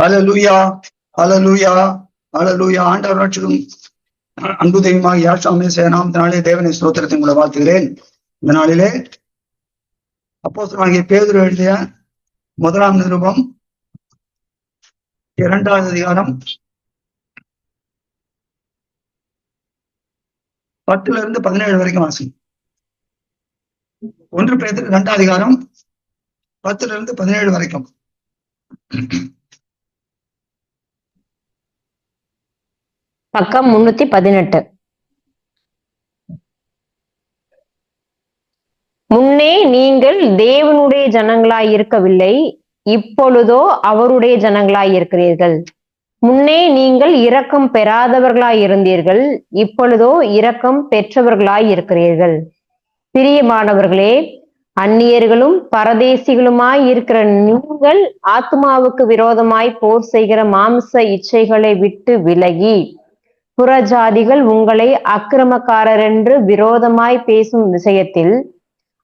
ஹல்லேலூயா, ஹல்லேலூயா, ஹல்லேலூயா. ஆண்டவர் ரட்சகரும் அன்பு தெய்வமாக யாஷாமே நாமத்தினாலே தேவனை ஸ்தோத்திரத்தை உங்களை வாழ்த்துகிறேன். இந்த நாளிலே அப்போஸ்தலனாகிய பேதுரு எழுதிய முதலாம் நிருபம் 2வது அதிகாரம் 10-17 வரைக்கும் வாசி. 1 பேதுரு 2வது அதிகாரம் 10-17 வரைக்கும். பக்கம் 318. முன்னே நீங்கள் தேவனுடைய ஜனங்களாய் இருக்கவில்லை, இப்பொழுதோ அவருடைய ஜனங்களாய் இருக்கிறீர்கள். முன்னே நீங்கள் இரக்கம் பெறாதவர்களாய் இருந்தீர்கள், இப்பொழுதோ இரக்கம் பெற்றவர்களாய் இருக்கிறீர்கள். பிரியமானவர்களே, அந்நியர்களும் பரதேசிகளுமாய் இருக்கிற நீங்கள் ஆத்மாவுக்கு விரோதமாய் போர் செய்கிற மாம்ச இச்சைகளை விட்டு விலகி, புறஜாதிகள் உங்களை அக்கிரமக்காரர் என்று விரோதமாய் பேசும் விஷயத்தில்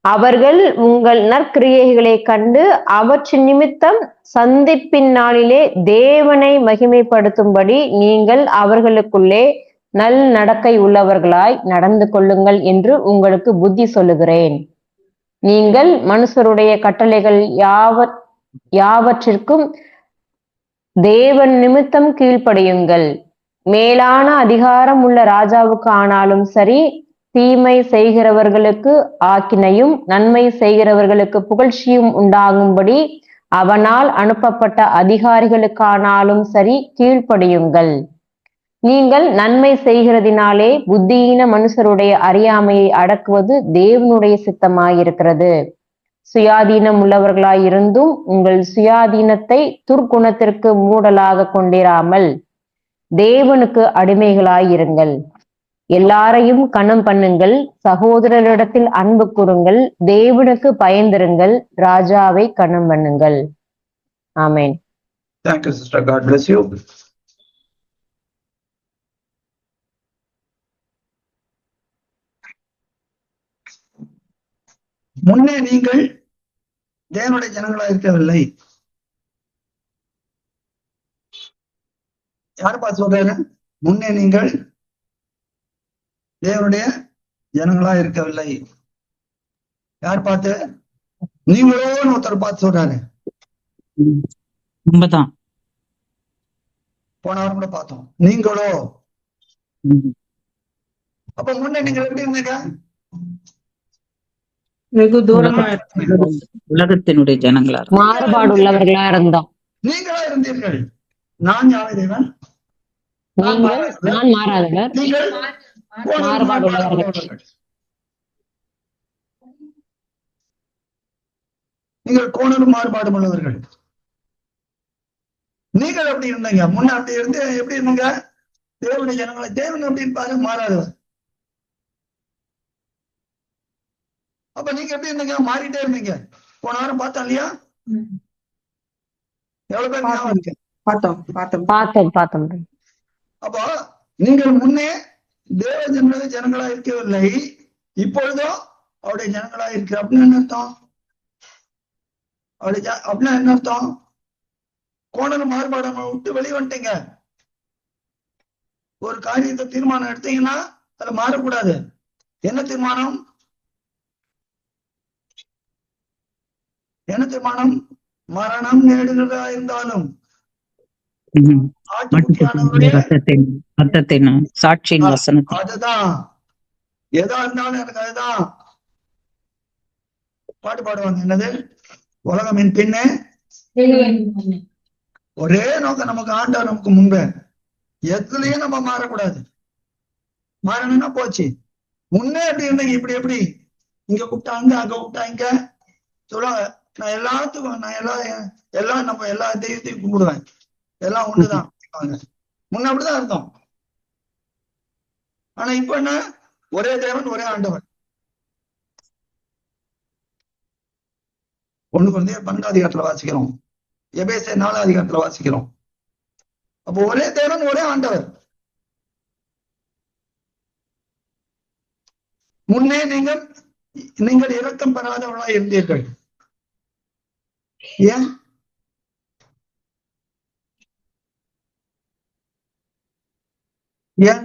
அவர்கள் உங்கள் நற்கிரியைகளை கண்டு அவற்றின் நிமித்தம் சந்திப்பின் நாளிலே தேவனை மகிமைப்படுத்தும்படி நீங்கள் அவர்களுக்குள்ளே நல் நடக்கை உள்ளவர்களாய் நடந்து கொள்ளுங்கள் என்று உங்களுக்கு புத்தி சொல்லுகிறேன். நீங்கள் மனுஷருடைய கட்டளைகள் யாவற்றிற்கும் தேவன் நிமித்தம் கீழ்ப்படியுங்கள். மேலான அதிகாரம் உள்ள ராஜாவுக்கு ஆனாலும் சரி, தீமை செய்கிறவர்களுக்கு ஆக்கினையும் நன்மை செய்கிறவர்களுக்கு புகழ்ச்சியும் உண்டாகும்படி அவனால் அனுப்பப்பட்ட அதிகாரிகளுக்கானாலும் சரி கீழ்ப்படியுங்கள். நீங்கள் நன்மை செய்கிறதினாலே புத்தியீன மனுஷருடைய அறியாமையை அடக்குவது தேவனுடைய சித்தமாயிருக்கிறது. சுயாதீனம் உள்ளவர்களாயிருந்தும் உங்கள் சுயாதீனத்தை துர்க்குணத்திற்கு மூடலாக கொண்டிராமல் தேவனுக்கு அடிமைகளாயிருங்கள். எல்லாரையும் கனம் பண்ணுங்கள், சகோதரரிடத்தில் அன்பு கூறுங்கள், தேவனுக்கு பயந்திருங்கள், ராஜாவை கனம் பண்ணுங்கள். ஆமென். Thank you, sister. God bless you. முன்னே நீங்கள் தேவனுடைய ஜனங்களாக இருக்கவில்லை. யார் பார்த்து சொல்றாரு? முன்னே நீங்கள் தேவனுடைய ஜனங்களா இருக்கவில்லை. யார் பார்த்து? நீங்களோன்னு ஒருத்தர் பார்த்து சொல்றாரு. போன வாரம் கூட பார்த்தோம். நீங்களோ. அப்ப முன்னே நீங்க எப்படி இருந்தீங்க? வெகு தூரமா உலகத்தினுடைய ஜனங்களா, மாறுபாடு உள்ளவர்களா இருந்தோம். நீங்களா இருந்தீர்கள். நான் யாவை தேவன், நான் மாறாதவர், நீங்கள் மாறுபாடு உள்ளவர்கள். நீங்கள் கோணலும் மாறுபாடும் உள்ளவர்கள். நீங்கள் அப்படி இருந்தீங்க. முன்ன அப்படி இருந்து எப்படி இருந்தீங்க? தேவனுடைய ஜனங்களை. தேவன் அப்படி இருப்பாரு, மாறாதவர். அப்ப நீங்க எப்படி இருந்தீங்க? மாறிட்டே இருந்தீங்க. போன வாரம் பார்த்தோம் இல்லையா? எவ்வளவு பேர் ஞாபகம் இருக்கு? பார்த்தோம். அப்போ நீங்கள் முன்னே தேவ ஜனங்களா இருக்கவில்லை, இப்பொழுதோ அவருடைய ஜனங்களா இருக்கு. அப்படின்னு என்ன அர்த்தம்? அப்படின்னா என்ன அர்த்தம்? கோணல் மாறுபாடு விட்டு வெளியே வந்துட்டீங்க. ஒரு காரியத்தை தீர்மானம் எடுத்தீங்கன்னா அதுல மாறக்கூடாது. என்ன தீர்மானம்? என்ன தீர்மானம்? மரணம் நேடுகிறதா இருந்தாலும் அதுதான். எதா இருந்தாலும் எனக்கு அதுதான். பாட்டு பாடுவாங்க, என்னது? உலகமின் பின்னே ஒரே நோக்கம் நமக்கு, ஆண்டவர் நமக்கு முன்பே. எதுலயும் நம்ம மாறக்கூடாது. மாறணும்னா போச்சு. முன்னே எப்படி இருந்தீங்க, இப்படி எப்படி இங்க கூப்பிட்டாங்க, அங்க கூப்பிட்டாங்க சொல்லுவாங்க. நான் எல்லாத்துக்கும் எல்லாம் நம்ம எல்லா தெய்வத்தையும் கும்பிடுவேன், எல்லாம் ஒண்ணுதான். முன்ன அப்படிதான் இருந்தோம். ஆனா இப்ப என்ன? ஒரே தேவன், ஒரே ஆண்டவர். 1 கொரிந்தியர் 12வது அதிகாரத்துல வாசிக்கிறோம், எபேசியர் 4வது அதிகாரத்துல வாசிக்கிறோம். அப்போ ஒரே தேவன், ஒரே ஆண்டவர். முன்னே நீங்கள் இரக்கம் பெறாதவர்களா இருந்தீர்கள். ஏன்? ஏன்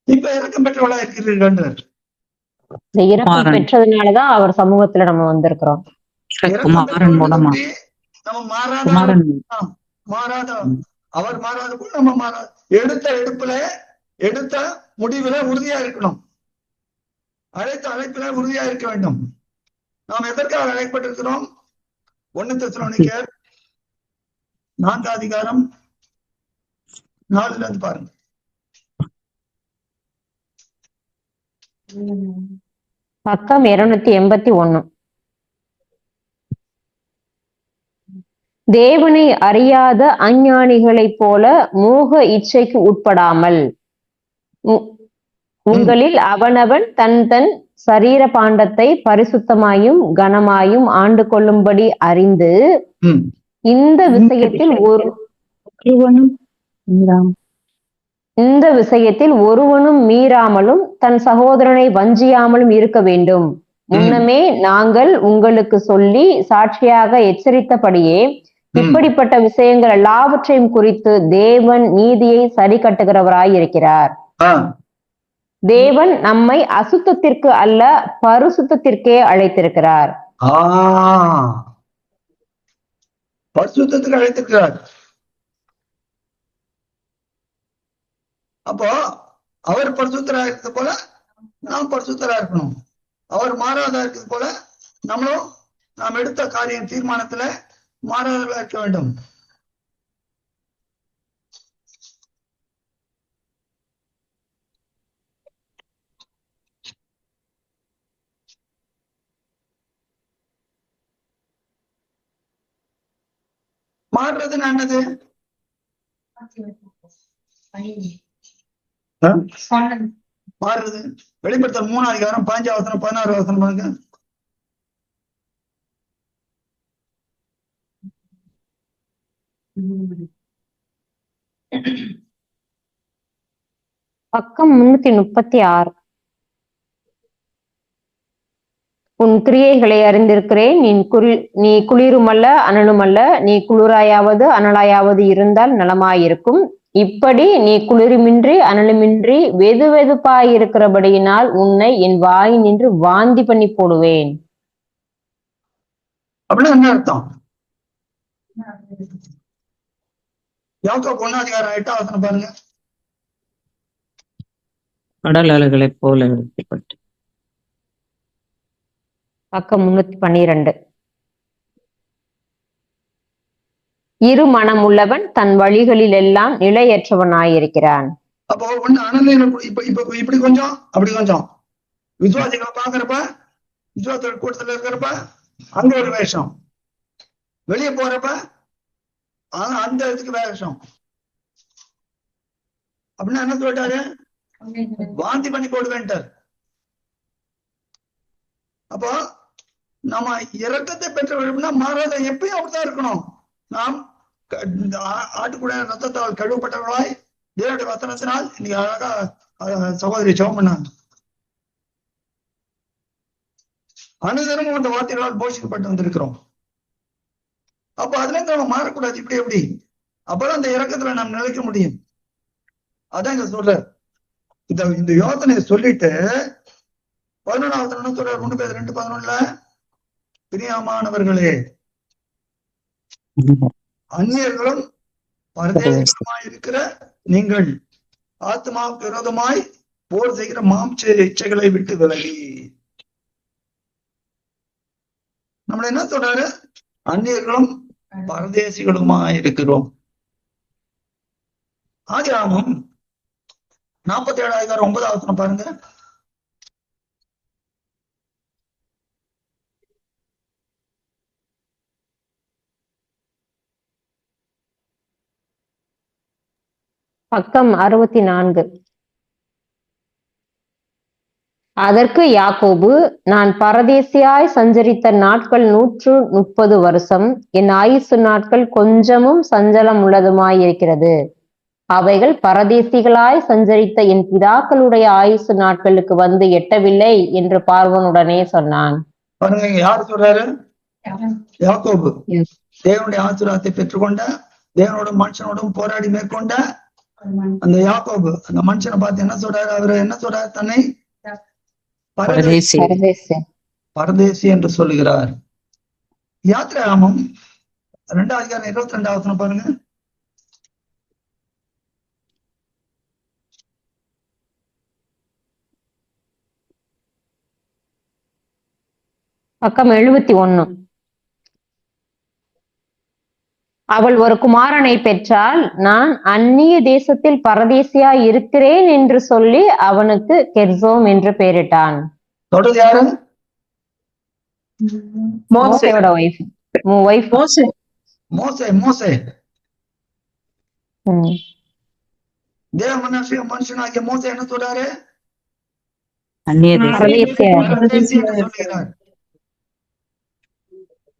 இப்ப இறக்கம் பெற்றவளா இருக்கிறீர்கள். இந்த இறக்கம் குமாரன். பெற்றதுனாலதான் அவர் சமூகத்துல நம்ம வந்திருக்கிறோம். குமாரன் மூலமா நம்ம மாறாத குமாரன் மாறாத அவர் மாறாத போல நம்ம மாறாத எடுத்த முடிவுல உறுதியா இருக்கணும். அழைப்புல உறுதியா இருக்க வேண்டும். நாம் எதற்காக அழைக்கப்பட்டிருக்கிறோம்? 1 தெசலோனிக்கேயர் 4:4 பாருங்க. பக்கம் 281. தேவனை அறியாத அஞ்ஞானிகளைப் போல மோக இச்சைக்கு உட்படாமல் உங்களில் அவனவன் தன் தன் சரீர பாண்டத்தை பரிசுத்தமாயும் கனமாயும் ஆண்டு கொள்ளும்படி அறிந்து இந்த விஷயத்தில் ஒருவனும் மீறாமலும் தன் சகோதரனை வஞ்சியாமலும் இருக்க வேண்டும். முன்னமே நாங்கள் உங்களுக்கு சொல்லி சாட்சியாக எச்சரித்தபடியே இப்படிப்பட்ட விஷயங்கள் எல்லாவற்றையும் குறித்து தேவன் நீதியை சரி கட்டுகிறவராயிருக்கிறார். தேவன் நம்மை அசுத்தத்திற்கு அல்ல பரிசுத்தத்திற்கே அழைத்திருக்கிறார். பரிசுத்தத்துக்கு அழைத்திருக்கிறார். அப்போ அவர் பரிசுத்தரா இருக்கிறது போல நாம் பரிசுத்தரா இருக்கணும். அவர் மாறாதா இருக்கிறது போல நம்மளும் நாம் எடுத்த காரியம் தீர்மானத்துல மாறாதவர்களா இருக்க வேண்டும். மாறுறது என்னது? மாறுறது வெளிப்படுத்தல் 3:5 5 16 பாருங்க. பக்கம் 336. உன் கிரியைகளை அறிந்திருக்கிறேன். நீ குளிருமல்ல அனலுமல்ல. நீ குளிராயாவது அனலாயாவது இருந்தால் நலமாயிருக்கும். இப்படி நீ குளிருமின்றி அனலுமின்றி வெதுவெதுப்பாயிருக்கிறபடியினால் உன்னை என் வாய் நின்று வாந்தி பண்ணி போடுவேன். அப்படின்னு என்ன அர்த்தம்? யாக்கோபு 1:8 பாருங்க. கடல் அலைகளை போல எழுப்பப்பட்டு. பக்கம் 312. இரு மனம் உள்ளவன் தன் வழிகளில் எல்லாம் நிலையற்றவனாயிருக்கிறான். அப்போ ஒண்ணு அனலையில இப்படி கொஞ்சம் அப்படி கொஞ்சம் விசுவாசிகளை பாக்குறப்ப விசுவாச கூட்டத்துல இருக்கிறப்ப அங்க ஒரு வேஷம், வெளியே போறப்ப அந்த இடத்துக்கு வேஷம். அப்படின்னா என்ன சொல்லிட்டாரு? வாந்தி பண்ணி போடுவேன்ட்டார். அப்போ நம்ம இரக்கத்தை பெற்றவர்கள்னா மாறாத எப்பயும் அப்படித்தான் இருக்கணும். நாம் ஆட்டுக்குடைய ரத்தத்தால் கழுவப்பட்டவர்களாய் தேவனுடைய வசனத்தினால் இன்னைக்கு அழகா சகோதரி ஜெபம் பண்ணாங்க. அனுதினமும் அந்த வார்த்தைகளால் போஷிக்கப்பட்டு வந்திருக்கிறோம். அப்ப அதுல இருந்து நம்ம மாறக்கூடாது. இப்படி எப்படி? அப்பதான் அந்த இரக்கத்துல நாம் நிலைக்க முடியும். அதான் இங்க சொல்ற இந்த யோசனையை சொல்லிட்டு 11வது சொல்ற 1 பேதுரு 2:11 பிரியமானவர்களே, அந்நியர்களும் பரதேசிகளுமாய் இருக்கிற நீங்கள் ஆத்மாவுக்கு விரோதமாய் போர் செய்கிற மாம்ச இச்சைகளை விட்டு விலகி. நம்மள என்ன சொல்றாரு? அந்நியர்களும் பரதேசிகளுமாய் இருக்கிறோம். ஆதியாகமம் 47:9 பாருங்க. பக்கம் 64. அதற்கு யாக்கோபு, நான் பரதேசியாய் சஞ்சரித்த நாட்கள் 130 வருஷம். என் ஆயுசு நாட்கள் கொஞ்சமும் சஞ்சலம் உள்ளதுமாயிருக்கிறது. அவைகள் பரதேசிகளாய் சஞ்சரித்த என் பிதாக்களுடைய ஆயுசு நாட்களுக்கு வந்து எட்டவில்லை என்று பார்வோனுடனே சொன்னான். யார் சொல்றாரு? யாக்கோபு. தேவனுடைய ஆசீர்வாதத்தை பெற்றுக்கொண்ட தேவனோடும் மனுஷனோடும் போராடி மேற்கொண்ட அந்த யாக்கோபு அந்த மனுஷனை பார்த்து என்ன சொல்றாரு? அவரு என்ன சொல்றாரு? தன்னை பரதேசி. பரதேசி. பரதேசி என்று சொல்லுகிறார். யாத்திராகமம் 2:22 பாருங்க. பக்கம் 71. அவள் ஒரு குமாரனை பெற்றால், நான் அந்நிய தேசத்தில் பரதேசியாய் இருக்கிறேன் என்று சொல்லி அவனுக்கு கெர்சோம் என்று பெயரிட்டான். தொடர்ந்து யாரு? மோசேயோட ஒய்ஃப். மோசே. ம். தேவ மனுஷனாகிய மோசே என்ன சொல்றாரு? அந்நிய தேசம். பரதேசி என்று சொல்லுகிறார்.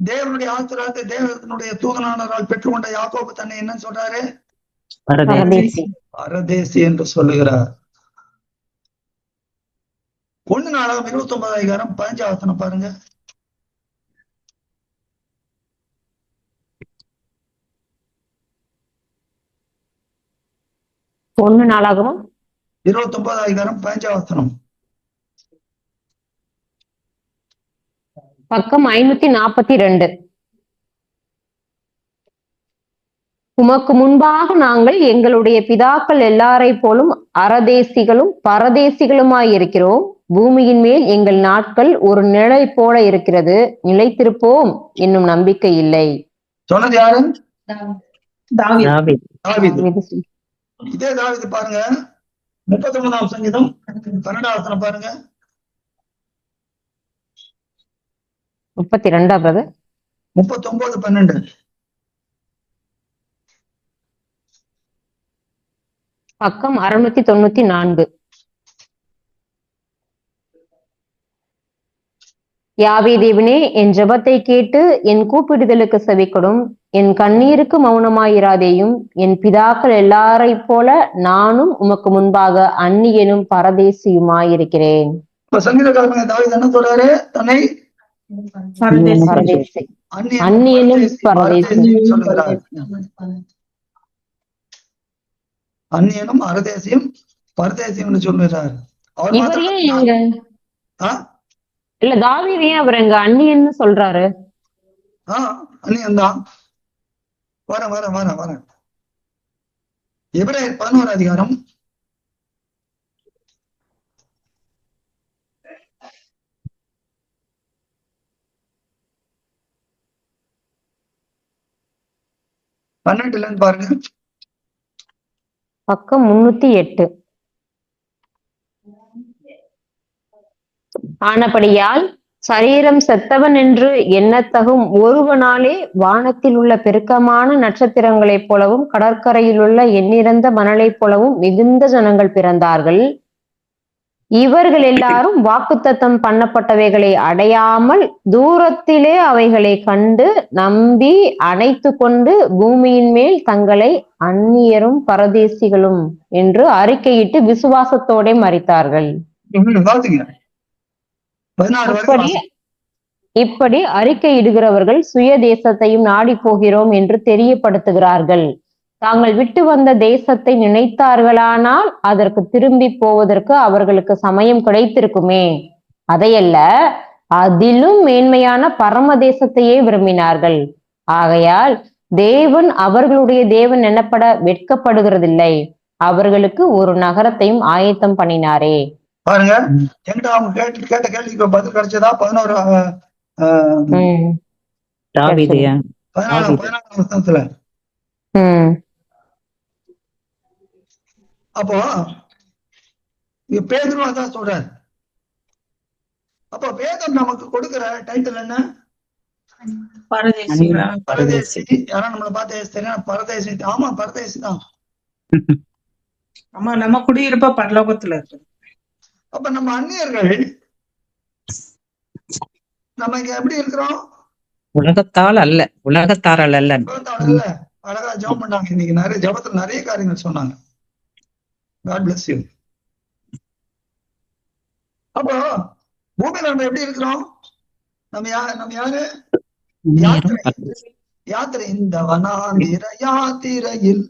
தேவனுடைய ஆசீர்வாதத்தை தேவனுடைய தூதனானவரால் பெற்றுக்கொண்ட யாக்கோபு தன்னை என்ன சொல்றாரு? பரதேசி. பரதேசி என்று சொல்லுகிறார். 1 நாளாகமம் 29:15 பாருங்க. 1 நாளாகமம் 29:15 பக்கம் 542. உமக்கு முன்பாக நாங்கள் எங்களுடைய பிதாக்கள் எல்லாரை போலும் அரதேசிகளும் பரதேசிகளுமாயிருக்கிறோம். பூமியின் மேல் எங்கள் நாட்கள் ஒரு நிழலை போல இருக்கிறது. நிலைத்திருப்போம் என்னும் நம்பிக்கை இல்லை. சொன்னது யாரு? தாவீது. தாவீது. இதே தாவீது பாருங்க. 39ஆம் சங்கீதம் 12 பாருங்க. 32 பிரதர். 39:12. பக்கம் 694. யாவே தேவனே, என் ஜெபத்தை கேட்டு என் கூப்பிடுதலுக்கு செவிக்கொடும். என் கண்ணீருக்கு மௌனமாயிராதேயும். என் பிதாக்கள் எல்லாரை போல நானும் உமக்கு முன்பாக அந்நியனும் பரதேசியுமாயிருக்கிறேன். இப்ப சங்கீதக்காரங்க தாவீது என்ன சொல்றாரு? தன்னை பரதேசி, அந்நியனும் பரதேசி சொல்லுகிறார். அந்நியனும் அரதேசியும் பரதேசியும் சொல்லுகிறார். அவர் இவர் ஏன் எங்க ஆ? இல்ல தாவீது ஏன் அவர் எங்க அந்நியன்னு சொல்றாரு? அந்நியன் தான். வரேன். எபிரேயர் 11 12 பாருங்க. பக்கம் 308. ஆனபடியால் சரீரம் செத்தவன் என்று எண்ணத்தகும் ஒருவனாலே வானத்தில் உள்ள பெருக்கமான நட்சத்திரங்களைப் போலவும் கடற்கரையில் உள்ள எண்ணிறந்த மணலைப் போலவும் மிகுந்த ஜனங்கள் பிறந்தார்கள். இவர்கள் எல்லாரும் வாக்குத்தத்தம் பண்ணப்பட்டவைகளை அடையாமல் தூரத்திலே அவைகளை கண்டு நம்பி அணைத்து கொண்டு பூமியின் மேல் தங்களை அந்நியரும் பரதேசிகளும் என்று அறிக்கையிட்டு விசுவாசத்தோட மரித்தார்கள். இப்படி அறிக்கையிடுகிறவர்கள் சுய தேசத்தையும் நாடி போகிறோம் என்று தெரியப்படுத்துகிறார்கள். தாங்கள் விட்டு வந்த தேசத்தை நினைத்தார்களானால் அதற்கு திரும்பி போவதற்கு அவர்களுக்கு சமயம் கிடைத்திருக்குமே. அதையல்ல, அதிலும் மேன்மையான பரம தேசத்தையே விரும்பினார்கள். ஆகையால் தேவன் அவர்களுடைய தேவன் எனப்பட வெட்கப்படுகிறதில்லை. அவர்களுக்கு ஒரு நகரத்தையும் ஆயத்தம் பண்ணினாரே. பாருங்க, என்கிட்ட அவங்க கேட்ட கேள்விக்கு பதில் கிடைச்சதா? 14 அப்போ பேதுரு அதான் சொல்றாரு. அப்போ வேதம் நமக்கு கொடுக்கிற டைட்டில் என்ன? பரதேசி. யாரா நம்மளை பார்த்து பரதேசி? ஆமா, பரதேசி தான். ஆமா, நம்ம குடியிருப்ப பரலோகத்துல இருக்கு. அப்ப நம்ம அந்நியர்கள். நம்ம இங்க எப்படி இருக்கிறோம்? உலகத்தால் அல்ல, உலகத்தாரால் அல்ல. அழகா ஜெபம் பண்ணாங்க இன்னைக்கு. நிறைய ஜெபத்துல நிறைய காரியங்கள் சொன்னாங்க. God bless you. அப்போ பூமியில நம்ம எப்படி இருக்கிறோம்? நம்ம யாரு? யாத்திரை இந்த வனாந்திர யாத்திரையில்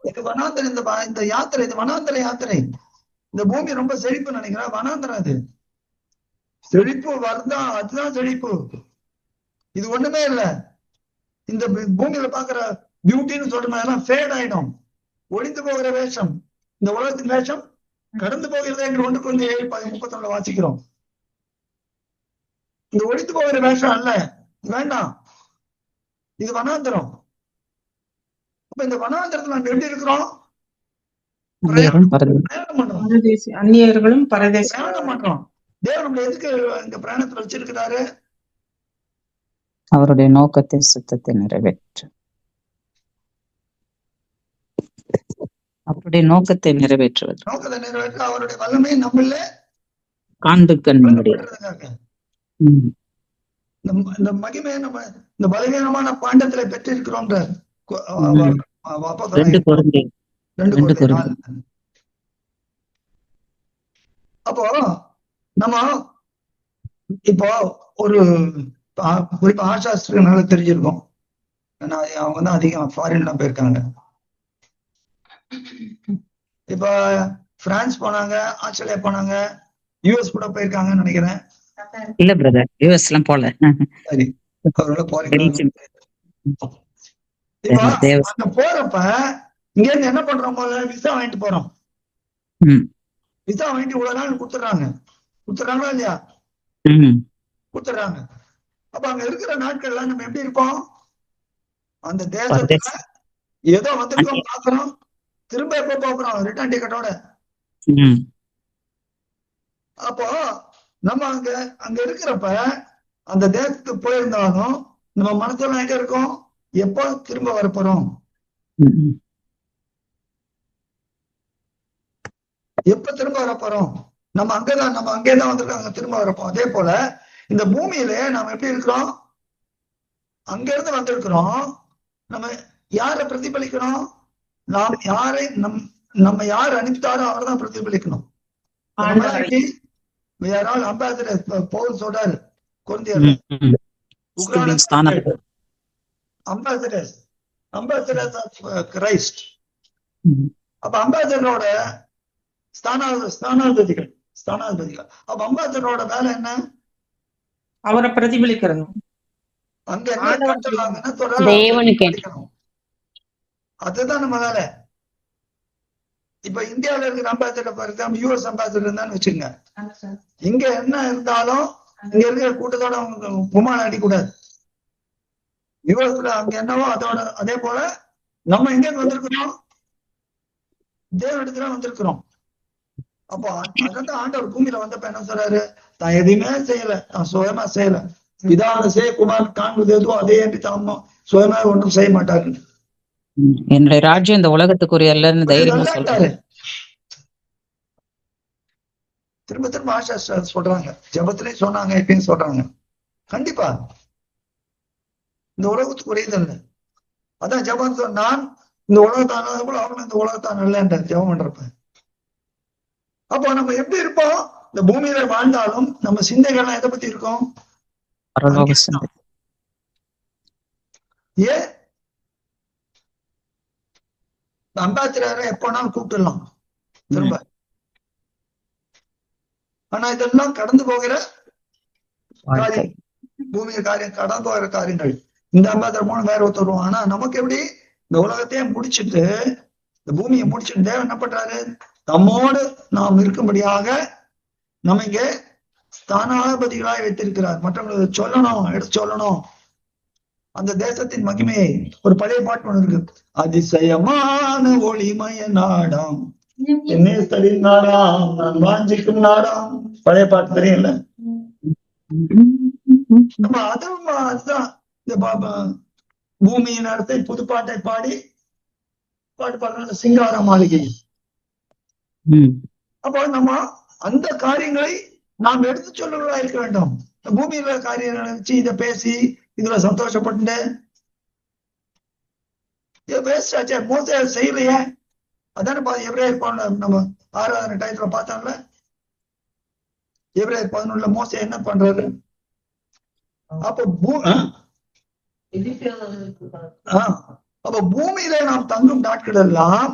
இது வனாந்திர இந்த யாத்திரை இது வனாந்திர யாத்திரை. இந்த பூமி ரொம்ப செழிப்பு நினைக்கிறேன், வனாந்திரம் அது. செழிப்பு வருதா, அதுதான் செழிப்பு. இது ஒண்ணுமே இல்ல. இந்த பூமியில பாக்குற பியூட்டின்னு சொல்ற ஃபேட் ஆயிடும், ஒளிந்து போகிற வேஷம். இந்த உலகத்தின் வேஷம் கடந்து போகிறதே என்று 1 Corinthians 7:31 வாசிக்கிறோம். இந்த ஒளிந்து போகிற வேஷம் அல்ல, வேண்டாம். இது வனாந்திரம். அப்ப இந்த வனாந்திரத்துல நம்ம எப்படி இருக்கிறோம்? பிரயாணம் பண்றோம், அந்நியர்களும் பரதேசி பிரயாணம் பண்றோம். தேவன் நம்மள எதுக்கு இந்த பிரயாணத்துல வச்சிருக்கிறாரு? அவருடைய நோக்கத்தை சுத்தத்தை நிறைவேற்ற, அவருடைய நோக்கத்தை நிறைவேற்றுவது, நோக்கத்தை நிறைவேற்ற அவருடைய வல்லமை நம்மள காண்பு கண்ணுடைய இந்த மகிமையை நம்ம இந்த பலவீனமான பாண்டத்துல பெற்றிருக்கிறோம். 2 Corinthians. அப்போ நம்ம இப்போ ஒரு குறிப்பா ஆசாஸ்திரிக்கு நல்லா தெரிஞ்சிருக்கோம். ஏன்னா அவங்க தான் அதிகம் ஃபாரின்லாம் போயிருக்காங்க. இப்ப பிரான்ஸ் போனாங்க, ஆஸ்திரேலியா போனாங்க, யுஎஸ் கூட போயிருக்காங்கன்னு நினைக்கிறேன். இல்ல பிரதர், யுஎஸ் எல்லாம் போல. சரி, அவரோட போறீங்க. இப்ப அங்க போறப்ப இங்க இருந்து என்ன பண்றோம்? விசா வாங்கிட்டு போறோம். விசா வாங்கிட்டு இவ்வளவு நாள் கொடுத்துறாங்களா இல்லையா? கொடுத்துறாங்க. அப்ப அங்க இருக்கிற நாட்கள்ல நம்ம எப்படி இருப்போம்? அந்த தேசத்துல ஏதோ வந்திருக்கோம், பாக்குறோம், திரும்ப எப்ப போகிறோம்? ரிட்டர்ன் டிக்கெட்டோட. அப்போ நம்ம அங்க இருக்கிறப்ப அந்த தேசத்துக்கு போயிருந்தாலும் நம்ம மனசுல எங்க இருக்கோம்? எப்போ திரும்ப வரப்போறோம்? எப்ப திரும்ப வரப்போறோம்? நம்ம அங்கேதான் வந்திருக்கோம், அங்க திரும்ப வரப்போம். அதே போல இந்த பூமியில நாம எப்படி இருக்கிறோம்? அங்க இருந்து வந்திருக்கிறோம். நம்ம யாரை பிரதிபலிக்கணும்? நாம் யாரை நம்ம யார் அனுப்பித்தாரோ அவர் தான் பிரதிபலிக்கணும். பவுல் சொல்றாரு கொரிந்தியர்ல, ambassadors of Christ. அப்ப அம்பாசடரோட ஸ்தானாதிபதிகள். அப்ப அம்பாசடரோட வேலை என்ன? அவரை பிரதிபலிக்கிறது. அங்க என்ன அதுதான் நம்ம வேலை. இப்ப இந்தியாவில இருக்கிற ambassador, for example US ambassador இருந்தான்னு வச்சுங்க, இங்க என்ன இருந்தாலும் இங்க இருக்கிற கூட்டத்தோட அவங்க குமாரம் அடிக்கூடாது. யுஎஸ்ல அங்க என்னவோ அதோட அதே போல நம்ம எங்க வந்திருக்கிறோம்? தேவனிடத்துல வந்திருக்கிறோம். அப்போ அதான் ஆண்டவர் பூமியில வந்தப்ப என்ன சொல்றாரு? தான் எதையுமே செய்யல, தான் சுயமா செய்யல. பிதாவை செய்ய குமார் காண்பது எதுவும் அதே என்று தாமோ சுயமா ஒன்றும் செய்ய மாட்டாரு. என்னுடைய ராஜ்யம் இந்த உலகத்துக்குரிய அல்லன்னு தைரியமா சொல்றாரு. திரும்ப திரும்ப ஆஷா சொல்றாங்க, ஜபத்திலையும் சொன்னாங்க, எப்பயும் சொல்றாங்க. கண்டிப்பா இந்த உலகத்துக்குரியது இல்லை. அதான் ஜபம் நான் இந்த உலகத்தான போல அவனும் இந்த உலகத்தான் இல்லைன்ற ஜபம் பண்றப்ப. அப்போ நம்ம எப்படி இருப்போம்? இந்த பூமியில வாழ்ந்தாலும் நம்ம சிந்தைகள்லாம் எதை பத்தி இருக்கோம்? ஏன் அம்பாசிடரை எப்போனாலும் கூப்பிடலாம் திரும்ப. ஆனா இதெல்லாம் கடந்து போகிற காரியம், பூமியை காரியம், கடந்து போகிற காரியங்கள். இந்த அம்பாசிடர் மூலம் வேற ஒருத்தருவோம். ஆனா நமக்கு எப்படி? இந்த உலகத்தையே முடிச்சுட்டு, இந்த பூமியை முடிச்சுட்டு தேவன் என்ன பண்றாரு? நம்மோடு நாம் இருக்கும்படியாக நம்ம இங்கே ஸ்தானாதிபதிகளாய் வைத்திருக்கிறார். மற்றவங்களுக்கு சொல்லணும், எடுத்து சொல்லணும் அந்த தேசத்தின் மகிமையை. ஒரு பழைய பாட்டு ஒன்று இருக்கு, அதிசயமான ஒளிமய நாடாம் என்னேஸ்தரின் நாடாம் நான் வாஞ்சிக்கும் நாடாம். பழைய பாட்டு தெரியல நம்ம. அதுதான் இந்த பூமியின் இடத்தை புதுப்பாட்டை பாடி பாட்டு பாடுற சிங்கார மாளிகை. அப்போ நம்ம அந்த காரியங்களை நாம் எடுத்து சொல்லுவதா இருக்க வேண்டும். பூமியில காரியங்களை வச்சு இதை பேசி இதுல சந்தோஷப்பட்டு வேஸ்ட் ஆச்சு. மோசே செய்யலையே, அதான எபிரேயர் நம்ம ஆராதனை டயத்துல பார்த்தோம்ல. எபிரேயர் 11 மோசே என்ன பண்றாரு? அப்போ அப்ப பூமியில நாம் தங்கும் நாட்கள் எல்லாம்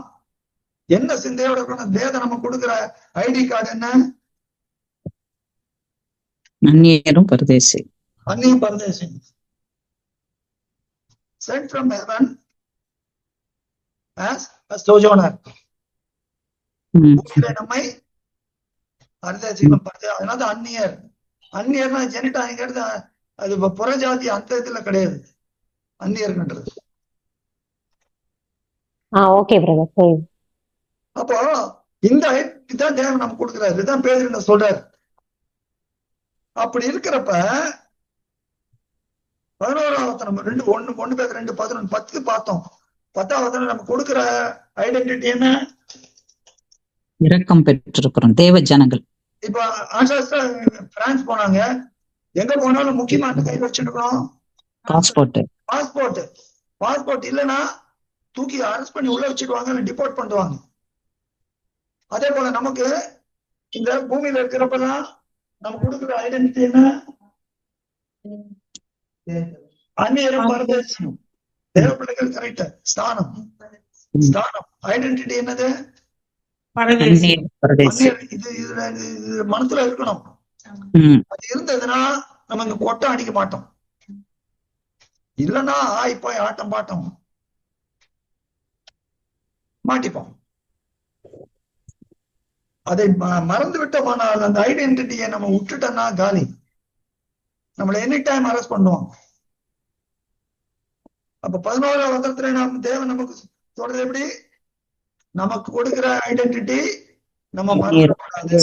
என்ன சிந்தையோட இருக்கணும்? வேதம் நம்ம கொடுக்கிற ஐடி கார்டு என்ன? அந்நியரும் பரதேசி. அந்நிய பரதேசி. Sent from heaven as a sojourner. பூமியில நம்மை பரதேசிகளும் அதனால அந்நியர். அந்நியர்னா ஜெனிட்டாங்கிறது அது புறஜாதி அந்த இதுல கிடையாது. அந்நியர்ன்றது. Okay brother. அப்போ இந்த ஐதான் தேவன் நமக்கு கொடுக்கிறாரு. இதுதான் பேதுரு சொல்றாரு. அப்படி இருக்கிறப்ப 11ஆம் வசனம் 1 பேதுரு 2:11 10 பார்த்தோம். 10ஆம் வசனம் நம்ம கொடுக்கிற ஐடென்டிட்டி என்ன? இரக்கம் பெற்றிருக்கிறோம் தேவ ஜனங்கள். இப்ப ஆஷாஸ்டா பிரான்ஸ் போனாங்க. எங்க போனாலும் முக்கியமா கை வச்சுருக்கணும் பாஸ்போர்ட் இல்லைன்னா தூக்கி அரெஸ்ட் பண்ணி உள்ள வச்சுடுவாங்க, இல்லை டிபோர்ட் பண்ணுவாங்க. அதே போல நமக்கு இந்த பூமியில இருக்கிறப்பதான் நம்ம கொடுக்குற ஐடென்டிட்டி என்ன? அந்நியரும் பரதேசியும். தேவ பிள்ளைகள் கரெக்ட். ஸ்தானம் ஐடென்டிட்டி என்னது? இது மனசுல இருக்கணும். அது இருந்ததுன்னா நம்ம இங்க கொட்டம் அடிக்க மாட்டோம். இல்லைன்னா போய் ஆட்டம் பாட்டம் மாட்டிப்போம். அதை மறந்து விட்டோமானால் அந்த ஐடென்டிட்டியை நம்ம விட்டுட்டோம்னா காலி. நம்மளை எனி டைம் அரெஸ்ட் பண்ணுவோம். அப்ப 11ஆம் வசனத்துல நாம் தேவன் நமக்கு சொல்றது எப்படி? நமக்கு கொடுக்கிற ஐடென்டிட்டி நம்ம மறந்துடக்கூடாது.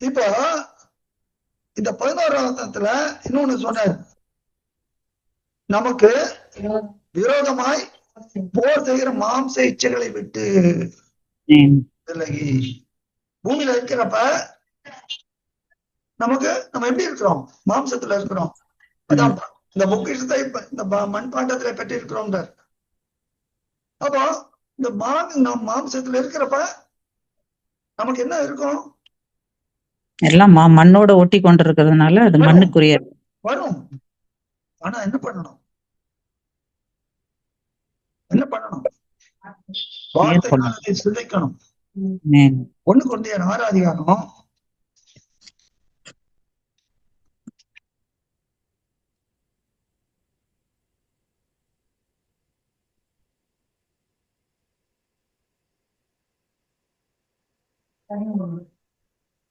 இப்போ இந்த 11ஆம் வசனத்துல இன்னொன்னு சொன்னார். நமக்கு விரோதமாய் போர் செய்கிற மாம்ச இச்சைகளை விட்டு விலகி. பூமியில இருக்கிறப்ப நமக்கு நம்ம எப்படி இருக்கிறோம்? மாம்சத்துல இருக்கிறோம். அதான் இந்த பொக்கிஷத்தை இந்த மண்பாண்டத்துல பெற்று இருக்கிறோம். அப்போ இந்த மாம்சத்துல இருக்கிறப்ப நமக்கு என்ன இருக்கும்? எல்லாம் மண்ணோட ஒட்டி கொண்டிருக்கிறதுனால அது மண்ணுக்குரிய வரும். ஆனா என்ன பண்ணணும்? வார்த்தை சிதைக்கணும். 1 கொரிந்தியர் 6 அதிகாரம்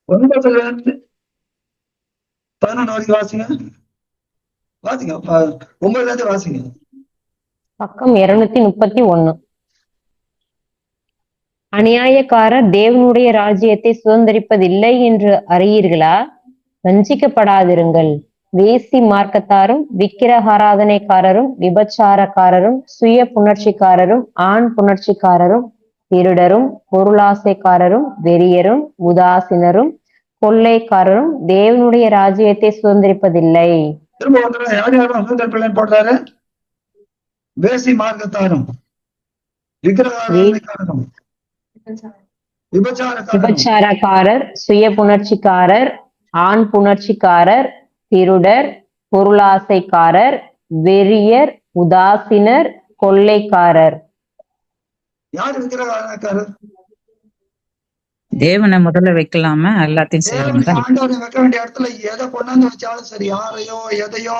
9 11 வரைக்கும் வாசிங்க. 9 வாசிங்க. பக்கம் 231. அநியாயக்காரர் தேவனுடைய ராஜ்யத்தை சுதந்திரிப்பதில்லை என்று அறியீர்களா? வஞ்சிக்கப்படாதிருங்கள். வேசி மார்க்கத்தாரும் விக்கிரகாராதனைக்காரரும் விபச்சாரக்காரரும் சுய புணர்ச்சிக்காரரும் ஆண் புணர்ச்சிக்காரரும் திருடரும் பொருளாசைக்காரரும் வெறியரும் உதாசீனரும் கொள்ளைக்காரரும் தேவனுடைய ராஜ்யத்தை சுதந்திரிப்பதில்லை. திரும்ப யார் போடுறாரு? வேசி மார்க்கத்தாரும் விக்கிரகாராதனைக்காரரும் விபச்சாரக்காரர் சுய புணர்ச்சிக்காரர் ஆண் புணர்ச்சிக்காரர் திருடர் பொருளாசைக்காரர் வெறியர் உதாசீனர் கொள்ளைக்காரர். யாரு விக்கிரகாராதனைக்காரர்? தேவனை முதல்ல வைக்கலாம எல்லாத்தையும் ஆண்டவரை வைக்க வேண்டிய இடத்துல எதை கொண்டாந்து வச்சாலும் சரி, யாரையோ எதையோ